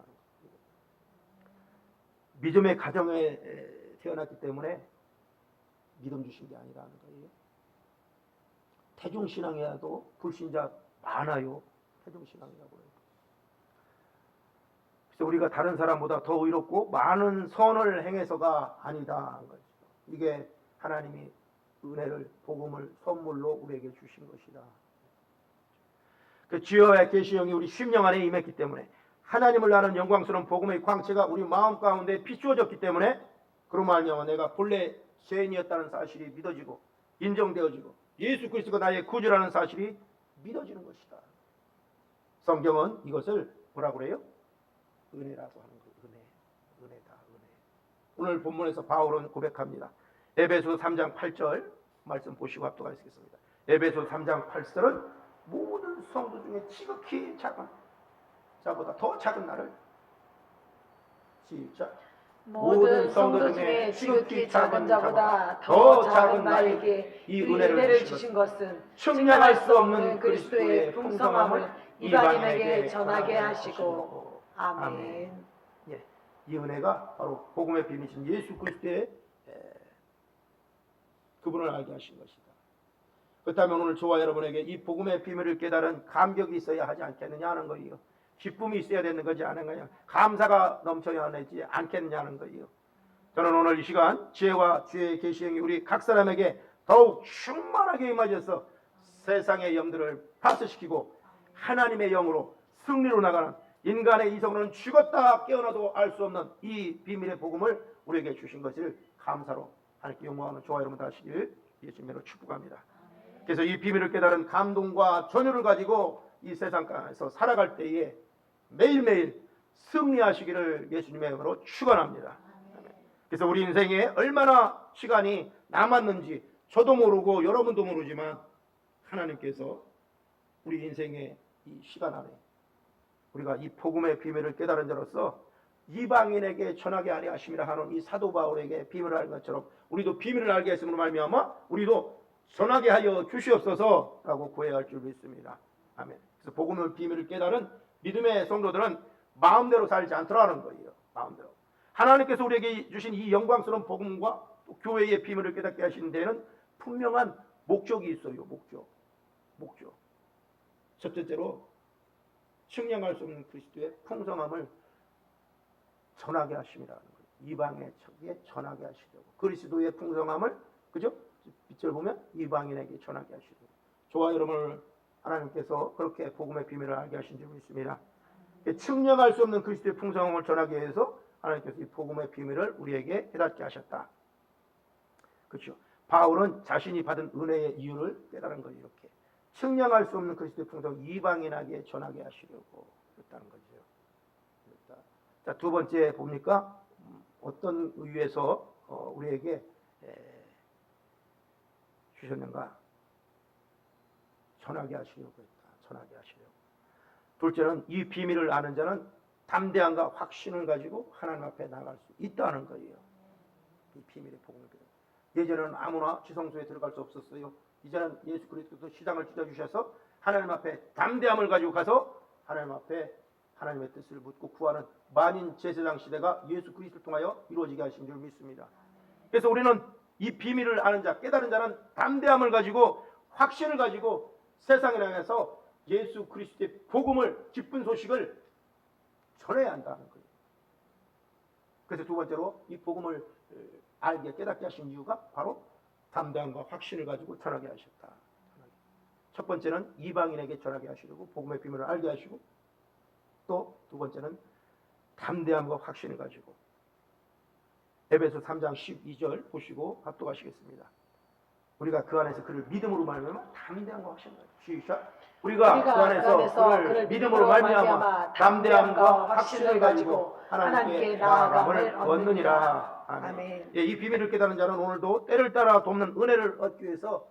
믿음의 가정에 태어났기 때문에 믿음 주신 게 아니라는 거예요. 태중신앙이라도 불신자 많아요. 태중신앙이라고 해요. 그래서 우리가 다른 사람보다 더 의롭고 많은 선을 행해서가 아니다. 이게 하나님이 은혜를, 복음을 선물로 우리에게 주신 것이다. 그 주여의 계시형이 우리 심령 안에 임했기 때문에, 하나님을 아는 영광스러운 복음의 광채가 우리 마음 가운데 비추어졌기 때문에, 그로 말미암아 내가 본래 죄인이었다는 사실이 믿어지고 인정되어지고 예수 그리스도가 나의 구주라는 사실이 믿어지는 것이다. 성경은 이것을 뭐라고 그래요? 은혜라고 하는 거예요. 은혜다. 은혜. 오늘 본문에서 바울은 고백합니다. 에베소 3장 8절 말씀 보시고 합독하시겠습니다. 에베소 3장 8절은 모든 성도 중에 지극히 작은 자보다 더 작은 나를, 시작, 모든 성도 중에 지극히 작은 자보다 더 작은 나에게 이 은혜를 주신 것은 측량할 수 없는 그리스도의 풍성함을 이방인에게 전하게 하시고. 아멘. 예, 이 은혜가 바로 복음의 비밀이신 예수 그리스도의 그분을 알게 하신 것이다. 그렇다면 오늘 저와 여러분에게 이 복음의 비밀을 깨달은 감격이 있어야 하지 않겠느냐 하는 거예요. 기쁨이 있어야 되는 거지 않은가요? 감사가 넘쳐야 하지 않겠느냐는 거예요. 저는 오늘 이 시간 지혜와 주의 계시형이 우리 각 사람에게 더욱 충만하게 임하셔서 세상의 영들을 파쇄시키고 하나님의 영으로 승리로 나가는, 인간의 이성으로는 죽었다 깨어나도 알 수 없는 이 비밀의 복음을 우리에게 주신 것을 감사로 하나님께 영광하는 저와 여러분 다시길 예수님으로 축복합니다. 그래서 이 비밀을 깨달은 감동과 전율을 가지고 이 세상에서 살아갈 때에 매일매일 승리하시기를 예수님의 이름으로 축원합니다. 그래서 우리 인생에 얼마나 시간이 남았는지 저도 모르고 여러분도 모르지만 하나님께서 우리 인생의 이 시간 안에 우리가 이 복음의 비밀을 깨달은 자로서 이방인에게 전하게 하려 하심이라 하는 이 사도 바울에게 비밀을 알 것처럼 우리도 비밀을 알게 했음으로 말미암아 우리도 전하게 하여 주시옵소서라고 구해야 할 줄 믿습니다. 아멘. 그래서 복음의 비밀을 깨달은 믿음의 성도들은 마음대로 살지 않더라는 거예요. 마음대로. 하나님께서 우리에게 주신 이 영광스러운 복음과 또 교회의 비밀을 깨닫게 하시는 데는 분명한 목적이 있어요. 목적. 첫 번째로 측량할 수 없는 그리스도의 풍성함을 전하게 하심이라는 거예요. 이방의 척에 전하게 하시려고. 그리스도의 풍성함을, 그죠? 빛을 보면 이방인에게 전하게 하시려고. 저와 여러분을 하나님께서 그렇게 복음의 비밀을 알게 하신 줄 믿습니다. 측량할 수 없는 그리스도의 풍성함을 전하기 위해서 하나님께서 이 복음의 비밀을 우리에게 깨닫게 하셨다. 그렇죠? 바울은 자신이 받은 은혜의 이유를 깨달은 거예요. 이렇게 측량할 수 없는 그리스도의 풍성을 이방인에게 전하게 하시려고 그랬다는 거죠. 자, 두 번째 봅니까? 어떤 이유에서 우리에게 주셨는가? 전하게 하시려고 했다. 전하게 하시려고. 둘째는 이 비밀을 아는 자는 담대함과 확신을 가지고 하나님 앞에 나갈 수 있다는 거예요. 이 비밀의 복음을. 예전에는 아무나 지성소에 들어갈 수 없었어요. 이제는 예수 그리스도께서 시장을 찢어주셔서 하나님 앞에 담대함을 가지고 가서 하나님 앞에 하나님의 뜻을 묻고 구하는 만인 제사장 시대가 예수 그리스도를 통하여 이루어지게 하신 줄 믿습니다. 그래서 우리는 이 비밀을 아는 자, 깨달은 자는 담대함을 가지고 확신을 가지고 세상에 나가서 예수 그리스도의 복음을, 기쁜 소식을 전해야 한다는 거예요. 그래서 두 번째로 이 복음을 알게 깨닫게 하신 이유가 바로 담대함과 확신을 가지고 전하게 하셨다. 첫 번째는 이방인에게 전하게 하시려고 복음의 비밀을 알게 하시고, 또 두 번째는 담대함과 확신을 가지고. 에베소 3장 12절 보시고 합독하시겠습니다. 우리가 그 안에서 그를 믿음으로 말미암아 담대함과 확신을 가지고. 시작. 우리가 그 안에서 그를 믿음으로 말미암아 담대함과 확신을 가지고 하나님께 나아감을 얻느니라. 아멘. 예, 이 비밀을 깨달은 자는 오늘도 때를 따라 돕는 은혜를 얻기 위해서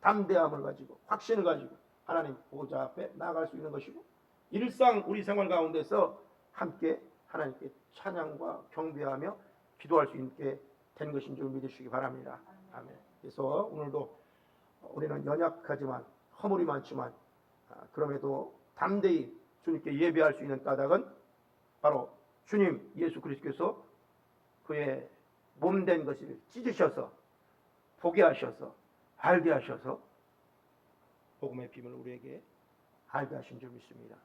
담대함을 가지고 확신을 가지고 하나님 보호자 앞에 나아갈 수 있는 것이고, 일상 우리 생활 가운데서 함께 하나님께 찬양과 경배하며 기도할 수 있게 된 것인 줄 믿으시기 바랍니다. 아멘. 그래서 오늘도 우리는 연약하지만 허물이 많지만 그럼에도 담대히 주님께 예배할 수 있는 까닭은 바로 주님 예수 그리스도께서 그의 몸된 것을 찢으셔서 보게 하셔서 알게 하셔서 복음의 비밀을 우리에게 알게 하신 줄 믿습니다.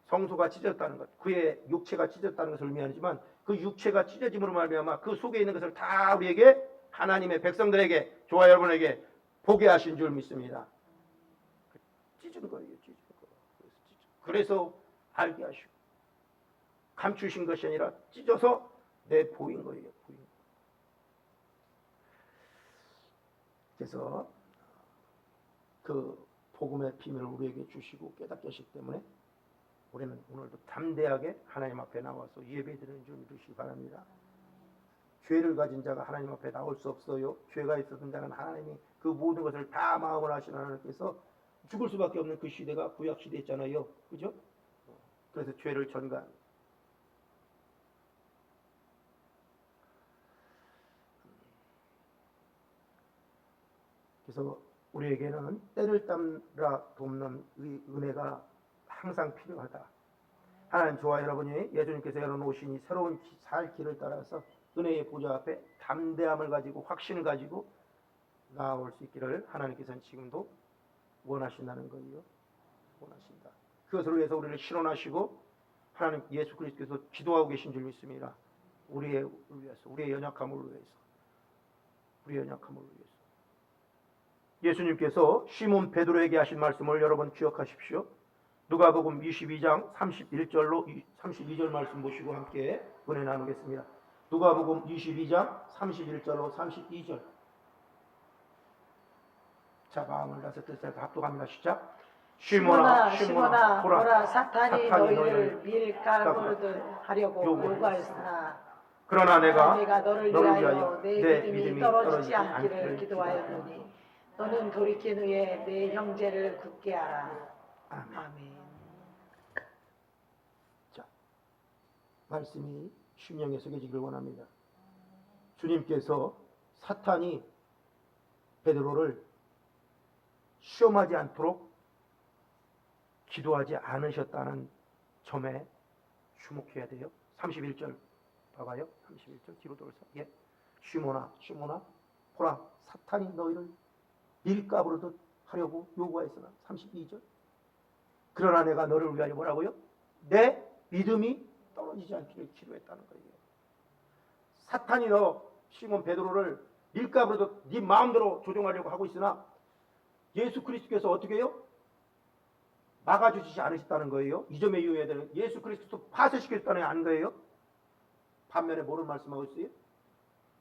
성소가 찢어졌다는 것, 그의 육체가 찢어졌다는 것을 의미하지만 그 육체가 찢어짐으로 말미암아 그 속에 있는 것을 다 우리에게 하나님의 백성들에게 저와 여러분에게 보게 하신 줄 믿습니다. 찢은 거예요, 찢은 거. 그래서 알게 하시고 감추신 것이 아니라 찢어서 내 보인 거예요, 보인 거. 그래서 그 복음의 비밀을 우리에게 주시고 깨닫게 하시기 때문에 우리는 오늘도 담대하게 하나님 앞에 나와서 예배드리는 줄 믿으시기 바랍니다. 죄를 가진 자가 하나님 앞에 나올 수 없어요. 죄가 있었던 자는 하나님이 그 모든 것을 다 마음을 하시는 하나님께서 죽을 수밖에 없는 그 시대가 구약 시대였잖아요. 그죠? 그래서 죄를 전가합니다. 그래서 우리에게는 때를 따라 돕는 이 은혜가 항상 필요하다. 하나님 저와 여러분이 예수님께서 열어놓으신 이 새로운 살 길을 따라서 은혜의 보좌 앞에 담대함을 가지고 확신을 가지고 나아올 수 있기를 하나님께서는 지금도 원하신다는 거예요. 원하신다. 그것을 위해서 우리를 실현하시고 하나님 예수 그리스도께서 기도하고 계신 줄 믿습니다. 우리의 위해서, 우리의 연약함을 위해서, 우리의 연약함을 위해서. 예수님께서 시몬 베드로에게 하신 말씀을 여러분 기억하십시오. 누가복음 22장 31절로 32절 말씀 보시고 함께 은혜 나누겠습니다. 누가복음 22장 31절로 32절. 자, 마음을 다섯 뜻에 합독합니다. 시작. 시몬아, 보라, 사탄이 너희를 밀가부르듯 하려고 요구하였으나 그러나 내가 너를 위하여 내 믿음이 떨어지지 않기를 기도하였노니 너는 돌이킨 후에 내 형제를 굳게 하라. 아멘. 자, 말씀이 심령에 새겨지기를 원합니다. 주님께서 사탄이 베드로를 시험하지 않도록 기도하지 않으셨다는 점에 주목해야 돼요. 31절 봐봐요. 31절 뒤로 돌아서. 예. 시몬아, 보라, 사탄이 너희를 밀가부르듯 하려고 요구하였으나. 32절. 그러나 내가 너를 위하여 뭐라고요? 내 믿음이 떨어지지 않기를 기도했다는 거예요. 사탄이 너 시몬 베드로를 밀가부르듯 네 마음대로 조종하려고 하고 있으나 예수 그리스도께서 어떻게 해요? 막아주시지 않으셨다는 거예요. 이 점에 유의해야 되는, 예수 그리스도 파쇄시켰다는 게 아닌 거예요. 반면에 뭐를 말씀하고 있어요?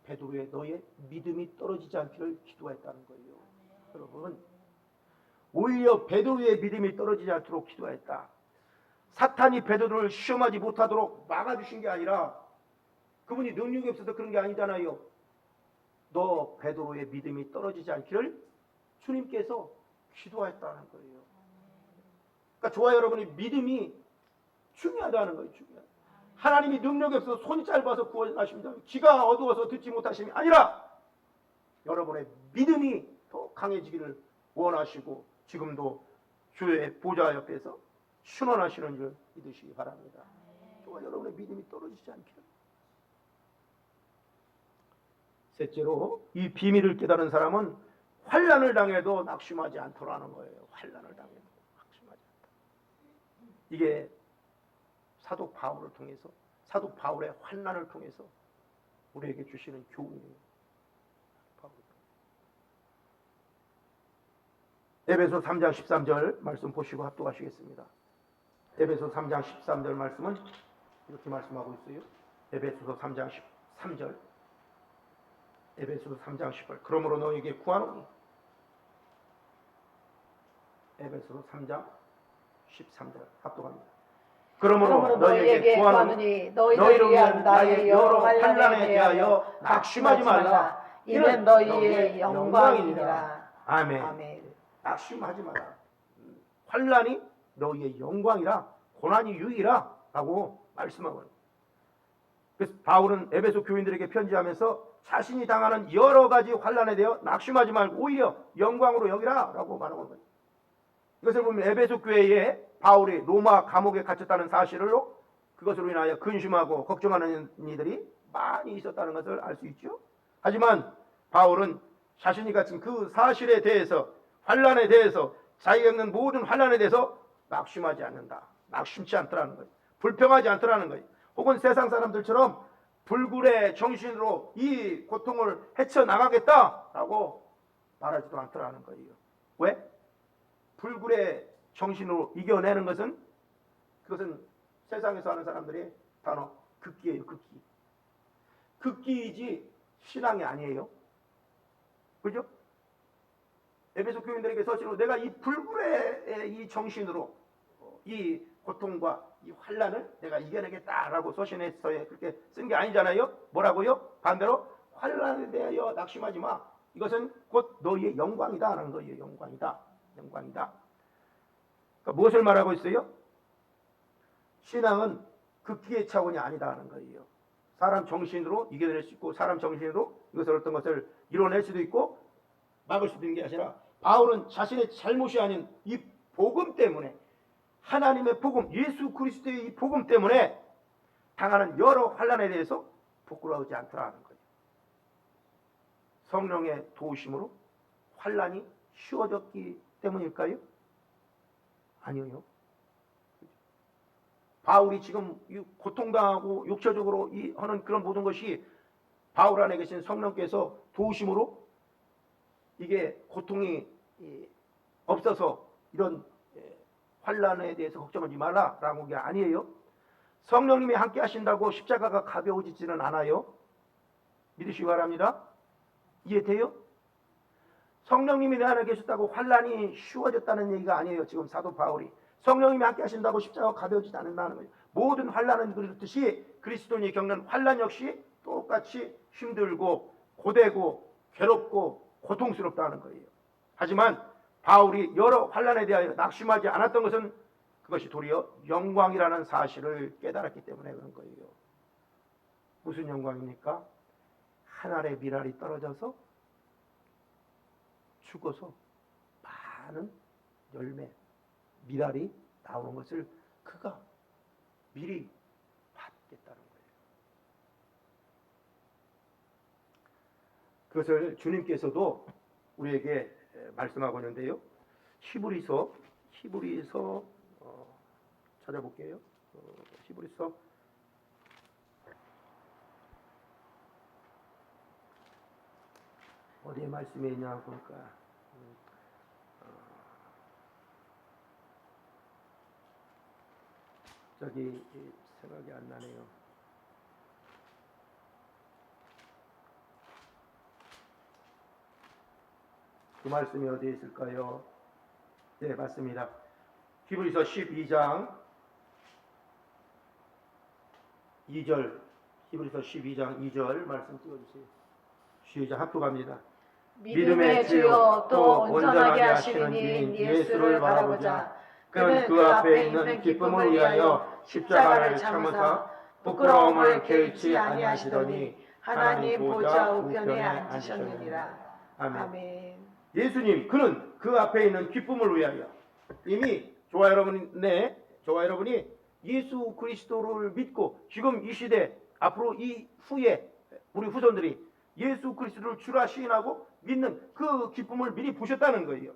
베드로의 너의 믿음이 떨어지지 않기를 기도했다는 거예요. 여러분, 오히려 베드로의 믿음이 떨어지지 않도록 기도했다. 사탄이 베드로를 시험하지 못하도록 막아주신 게 아니라 그분이 능력이 없어서 그런 게 아니잖아요. 너 베드로의 믿음이 떨어지지 않기를 주님께서 기도했다는 거예요. 그러니까 저와 여러분의 믿음이 중요하다는 거예요. 중요하다. 하나님이 능력이 없어서 손이 짧아서 구원하십니다. 귀가 어두워서 듣지 못하심이 아니라 여러분의 믿음이 더 강해지기를 원하시고 지금도 주의 보좌 옆에서 신원하시는 줄 믿으시기 바랍니다. 저와 여러분의 믿음이 떨어지지 않기를. 셋째로 이 비밀을 깨달은 사람은 환난을 당해도 낙심하지 않더라는 거예요. 환난을 당해도 낙심하지 않다. 이게 사도 바울을 통해서, 사도 바울의 환난을 통해서 우리에게 주시는 교훈이에요. 에베소 3장 13절 말씀 보시고 합독하시겠습니다. 에베소 3장 13절 말씀은 이렇게 말씀하고 있어요. 에베소서 3장 13절. 에베소서 3장 10절. 그러므로 너에게 구하노니. 에베소서 3장 13절 합독합니다. 그러므로 너희에게 구하노니 너희를 위한 나의 여러 환난에 대하여 낙심하지 말라. 이는 너희의 영광이니라. 아멘. 아멘. 낙심하지 마라. 환난이 너희의 영광이라, 고난이 유익이라 라고 말씀하고 있습니다. 그래서 바울은 에베소 교인들에게 편지하면서 자신이 당하는 여러 가지 환난에 대해 낙심하지 말고 오히려 영광으로 여기라 라고 말하고 있습니다. 이것을 보면 에베소 교회에 바울이 로마 감옥에 갇혔다는 사실로 그것으로 인하여 근심하고 걱정하는 이들이 많이 있었다는 것을 알 수 있죠. 하지만 바울은 자신이 갇힌 그 사실에 대해서, 환난에 대해서, 자기가 겪는 모든 환난에 대해서 낙심하지 않는다. 심치 않더라는 거예요. 불평하지 않더라는 거예요. 혹은 세상 사람들처럼 불굴의 정신으로 이 고통을 헤쳐나가겠다라고 말하지도 않더라는 거예요. 왜? 불굴의 정신으로 이겨내는 것은, 그것은 세상에서 하는 사람들의 단어 극기예요. 극기. 극기이지 신앙이 아니에요. 그죠? 에베소 교인들에게 서신으로 내가 이 불굴의 이 정신으로 이 고통과 이 환난을 내가 이겨내겠다라고 서신에서 그렇게 쓴 게 아니잖아요. 뭐라고요? 반대로 환난에 대하여 낙심하지 마. 이것은 곧 너희의 영광이다 라는 거예요. 영광이다. 영광이다. 그러니까 무엇을 말하고 있어요? 신앙은 극기의 차원이 아니다 하는 거예요. 사람 정신으로 이겨낼 수 있고 사람 정신으로 이것을 어떤 것을 이뤄낼 수도 있고 막을 수도 있는 게 아니라, 바울은 자신의 잘못이 아닌 이 복음 때문에, 하나님의 복음, 예수 그리스도의 이 복음 때문에 당하는 여러 환난에 대해서 부끄러워하지 않더라는 거예요. 성령의 도우심으로 환난이 쉬워졌기 때문일까요? 아니요. 바울이 지금 고통당하고 육체적으로 하는 그런 모든 것이 바울 안에 계신 성령께서 도우심으로 이게 고통이 없어서 이런 환난에 대해서 걱정하지 말라라는 게 아니에요. 성령님이 함께 하신다고 십자가가 가벼워지지는 않아요. 믿으시기 바랍니다. 이해돼요? 성령님이 내 안에 계셨다고 환난이 쉬워졌다는 얘기가 아니에요. 지금 사도 바울이 성령님이 함께 하신다고 십자가가 가벼워지지 않는다는 거예요. 모든 환난은 그렇듯이 그리스도인이 겪는 환난 역시 똑같이 힘들고 고되고 괴롭고 고통스럽다는 거예요. 하지만 바울이 여러 환난에 대하여 낙심하지 않았던 것은 그것이 도리어 영광이라는 사실을 깨달았기 때문에 그런 거예요. 무슨 영광입니까? 하늘의 미랄이 떨어져서 죽어서 많은 열매, 미랄이 나오는 것을 그가 미리 받겠다는 거예요. 그것을 주님께서도 우리에게 말씀하고 있는데요. 히브리서 찾아볼게요. 히브리서 어디에 말씀이 있냐 볼까. 저기 생각이 안 나네요. 그 말씀이 어디에 있을까요? 네, 맞습니다. 히브리서 12장 2절, 히브리서 12장 2절 말씀 띄워주세요. 시작, 합독합니다. 믿음의 주요 또 온전하게 하시는 이인 예수를 바라보자. 그는 그 앞에 있는 기쁨을 위하여 십자가를 참으사 부끄러움을 개의치 아니하시더니 하나님 보좌 우편에 앉으셨느니라. 아멘. 예수님, 그는 그 앞에 있는 기쁨을 위하여, 이미 저와 여러분이 예수 그리스도를 믿고 지금 이 시대, 앞으로 이 후에 우리 후손들이 예수 그리스도를 주라 시인하고 믿는 그 기쁨을 미리 보셨다는 거예요.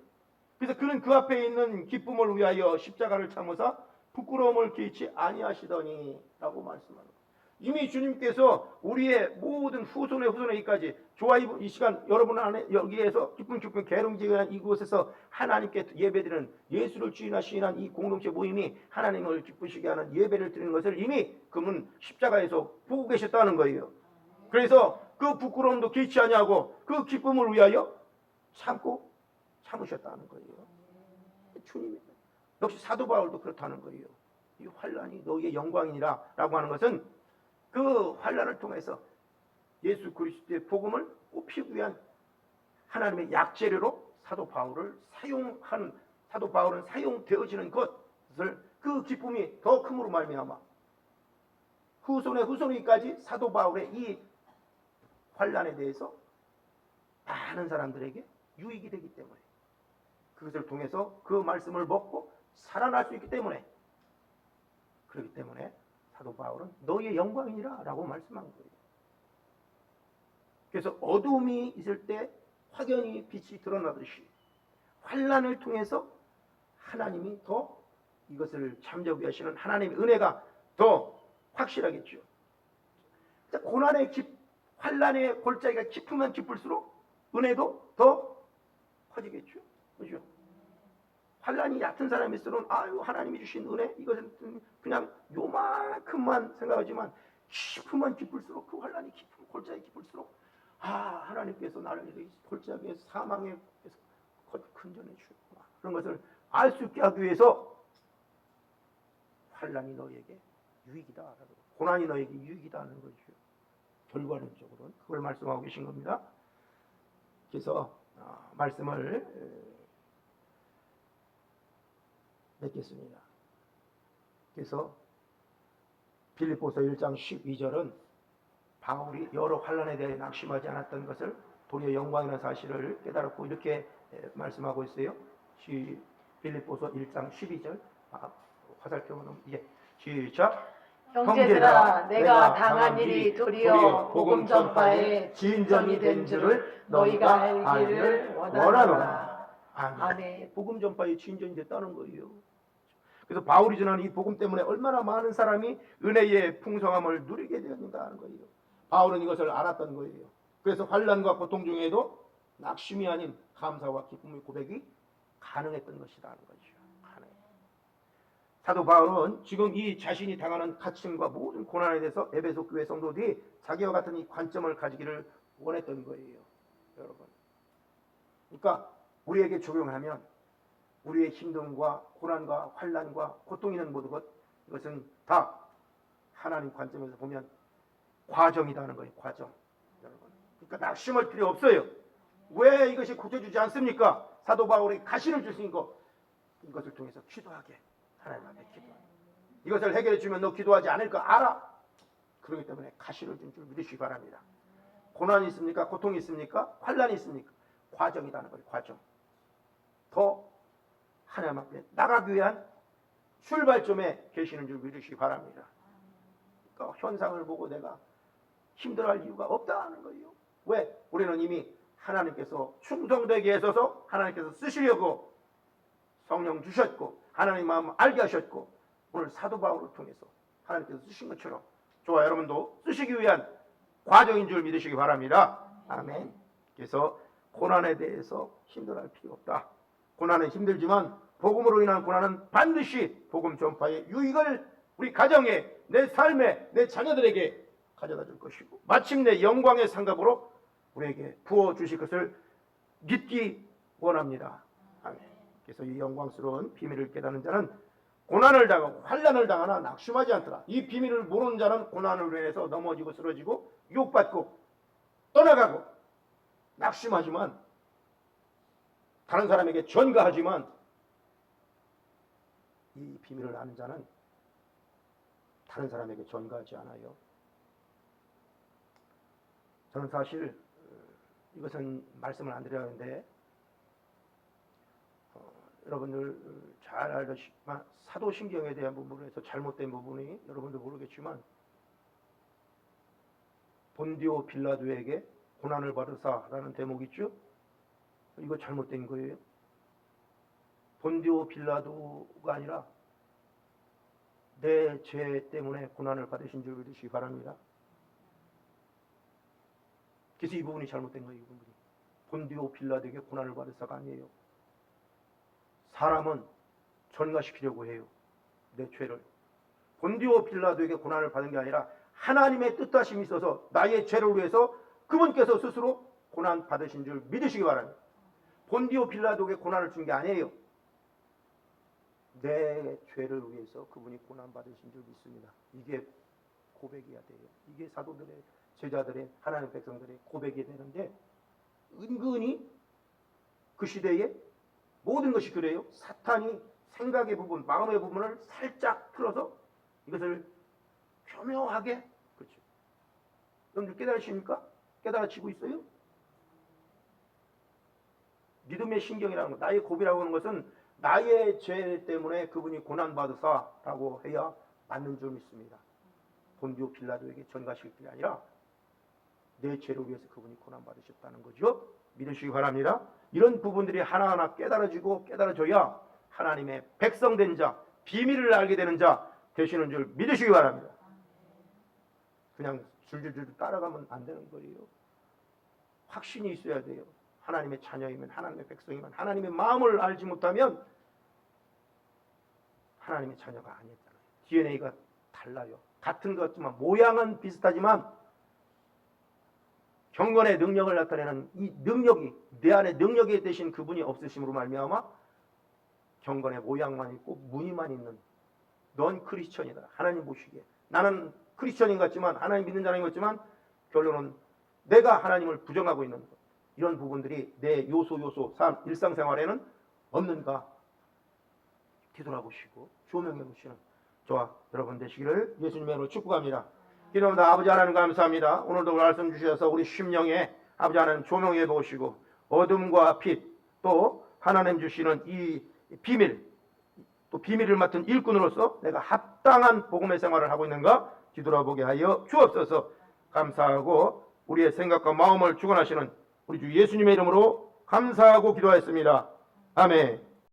그래서 그는 그 앞에 있는 기쁨을 위하여 십자가를 참으사 부끄러움을 개의치 아니하시더니 라고 말씀하는 거예요. 이미 주님께서 우리의 모든 후손의 후손에게까지, 저와 이 시간 여러분 안에 여기에서 기쁨 계룡지간 이곳에서 하나님께 예배드리는, 예수를 주인하 시인한 이 공동체 모임이 하나님을 기쁘시게 하는 예배를 드리는 것을 이미 그분 십자가에서 보고 계셨다는 거예요. 그래서 그 부끄러움도 개의치 아니하고 그 기쁨을 위하여 참으셨다는 거예요. 주님이 역시 사도 바울도 그렇다는 거예요. 이 환난이 너희의 영광이니라 라고 하는 것은 그 환난을 통해서 예수 그리스도의 복음을 뽑히기 위한 하나님의 약재료로 사도 바울은 사용되어지는 것을, 그 기쁨이 더 큼으로 말미암아 후손에까지 사도 바울의 이 환난에 대해서 많은 사람들에게 유익이 되기 때문에, 그것을 통해서 그 말씀을 먹고 살아날 수 있기 때문에, 그렇기 때문에 사도 바울은 너희의 영광이니라 라고 말씀한 거예요. 그래서 어둠이 있을 때 확연히 빛이 드러나듯이 환난을 통해서 하나님이 더 이 이것을 참여하게 하시는 하나님의 은혜가 더 확실하겠죠. 고난의 환란의 골짜기가 깊으면 깊을수록 은혜도 더 커지겠죠. 그죠? 환란이 얕은 사람일수록 아유 하나님이 주신 은혜 이것은 그냥 요만큼만 생각하지만 깊으면 깊을수록 그 환란이 깊은 골짜기 깊을수록 하나님께서 나를 이 골짜기의 사망에서 건져내 주셨구나. 그런 것을 알 수 있게 하기 위해서 환란이 너에게 유익이다. 고난이 너에게 유익이다 하는 거죠. 결과론적으로는 그걸 말씀하고 계신 겁니다. 그래서 말씀을 맺겠습니다. 그래서 빌립보서 1장 12절은 바울이 여러 환란에 대해 낙심하지 않았던 것을 도리어 영광이라는 사실을 깨달았고 이렇게 말씀하고 있어요. 빌립보서 1장 12절 화살표는 이제 시작. 형제들아 내가 당한 일이 도리어 복음 전파의 진전이 된 줄을 너희가 알기를 원하노라. 아멘. 복음 전파의 진전이 됐다는 거예요. 그래서 바울이 전하는 이 복음 때문에 얼마나 많은 사람이 은혜의 풍성함을 누리게 되었는가 하는 거예요. 바울은 이것을 알았던 거예요. 그래서 환난과 고통 중에도 낙심이 아닌 감사와 기쁨의 고백이 가능했던 것이라는 거죠. 사도 바울은 지금 이 자신이 당하는 갇힘과 모든 고난에 대해서 에베소 교회 성도들이 자기와 같은 이 관점을 가지기를 원했던 거예요. 여러분. 그러니까 우리에게 적용하면 우리의 힘듦과 고난과 환난과 고통이 있는 모든 것 이것은 다 하나님 관점에서 보면 과정이라는 거예요. 과정. 여러분. 그러니까 낙심할 필요 없어요. 왜 이것이 고쳐주지 않습니까? 사도 바울이 가시를 주신 것 이것을 통해서 기도하게 하나님 앞에 기도하게 이것을 해결해 주면 너 기도하지 않을 거 알아. 그렇기 때문에 가시를 준 줄 믿으시기 바랍니다. 고난이 있습니까? 고통이 있습니까? 환난이 있습니까? 과정이라는 거예요. 과정. 더 하나님 앞에 나가기 위한 출발점에 계시는 줄 믿으시기 바랍니다. 그러니까 현상을 보고 내가 힘들어할 이유가 없다는 거예요. 왜? 우리는 이미 하나님께서 충성되게 해서 하나님께서 쓰시려고 성령 주셨고 하나님 마음 알게 하셨고 오늘 사도 바울을 통해서 하나님께서 쓰신 것처럼 저와 여러분도 쓰시기 위한 과정인 줄 믿으시기 바랍니다. 아멘. 그래서 고난에 대해서 힘들어할 필요 없다. 고난은 힘들지만 복음으로 인한 고난은 반드시 복음 전파의 유익을 우리 가정에 내 삶에 내 자녀들에게 가져다 줄 것이고 마침내 영광의 상급으로 우리에게 부어주실 것을 믿기 원합니다. 아멘. 그래서 이 영광스러운 비밀을 깨닫는 자는 고난을 당하고 환난을 당하나 낙심하지 않더라. 이 비밀을 모르는 자는 고난으로 인해서 넘어지고 쓰러지고 유혹받고 떠나가고 낙심하지만 다른 사람에게 전가하지만 이 비밀을 아는 자는 다른 사람에게 전가하지 않아요. 저는 사실 이것은 말씀을 안 드려야 하는데 여러분들 잘 알다시피 사도신경에 대한 부분에서 잘못된 부분이 여러분도 모르겠지만 본디오 빌라도에게 고난을 받으사라는 대목이 있죠. 이거 잘못된 거예요. 본디오 빌라도가 아니라 내 죄 때문에 고난을 받으신 줄 믿으시기 바랍니다. 그래서 이 부분이 잘못된 거예요. 이 부분이. 본디오 빌라도에게 고난을 받으사가 아니에요. 사람은 전가시키려고 해요. 내 죄를. 본디오 빌라도에게 고난을 받은 게 아니라 하나님의 뜻하심이 있어서 나의 죄를 위해서 그분께서 스스로 고난 받으신 줄 믿으시기 바랍니다. 본디오 빌라도에게 고난을 준 게 아니에요. 내 죄를 위해서 그분이 고난 받으신 줄 믿습니다. 이게 고백이어야 돼요. 이게 사도들의 제자들의 하나님 백성들의 고백이 되는데 은근히 그 시대에 모든 것이 그래요. 사탄이 생각의 부분, 마음의 부분을 살짝 틀어서 이것을 교묘하게 그렇죠. 여러분들 깨달으십니까? 깨달아지고 있어요? 믿음의 신경이라는 것, 나의 고비라고 하는 것은 나의 죄 때문에 그분이 고난받으사라고 해야 맞는 줄 믿습니다. 본디오 빌라도에게 전가시킬 게 아니라 내 죄를 위해서 그분이 고난받으셨다는 거죠. 믿으시기 바랍니다. 이런 부분들이 하나하나 깨달아지고 깨달아져야 하나님의 백성된 자, 비밀을 알게 되는 자 되시는 줄 믿으시기 바랍니다. 그냥 줄줄줄 따라가면 안 되는 거예요. 확신이 있어야 돼요. 하나님의 자녀이면, 하나님의 백성이면, 하나님의 마음을 알지 못하면 하나님의 자녀가 아니었잖아요. DNA가 달라요. 같은 것 같지만 모양은 비슷하지만 경건의 능력을 나타내는 이 능력이 내 안에 능력이 되신 그분이 없으심으로 말미암아 경건의 모양만 있고 무늬만 있는 넌 크리스천이다. 하나님 보시기에 나는 크리스천인 것 같지만 하나님 믿는 자인 것 같지만 결론은 내가 하나님을 부정하고 있는 것. 이런 부분들이 내 요소 삶 일상생활에는 없는가 뒤돌아보시고 조명해 보시는 저와 여러분 되시기를 예수님의 이름으로 축복합니다. 기도합니다. 아버지 하나님 감사합니다. 오늘도 말씀 주셔서 우리 심령에 아버지 하나님 조명해 보시고 어둠과 빛 또 하나님 주시는 이 비밀 또 비밀을 맡은 일꾼으로서 내가 합당한 복음의 생활을 하고 있는가 뒤돌아보게 하여 주옵소서. 감사하고 우리의 생각과 마음을 주관하시는 우리 주 예수님의 이름으로 감사하고 기도하였습니다. 아멘.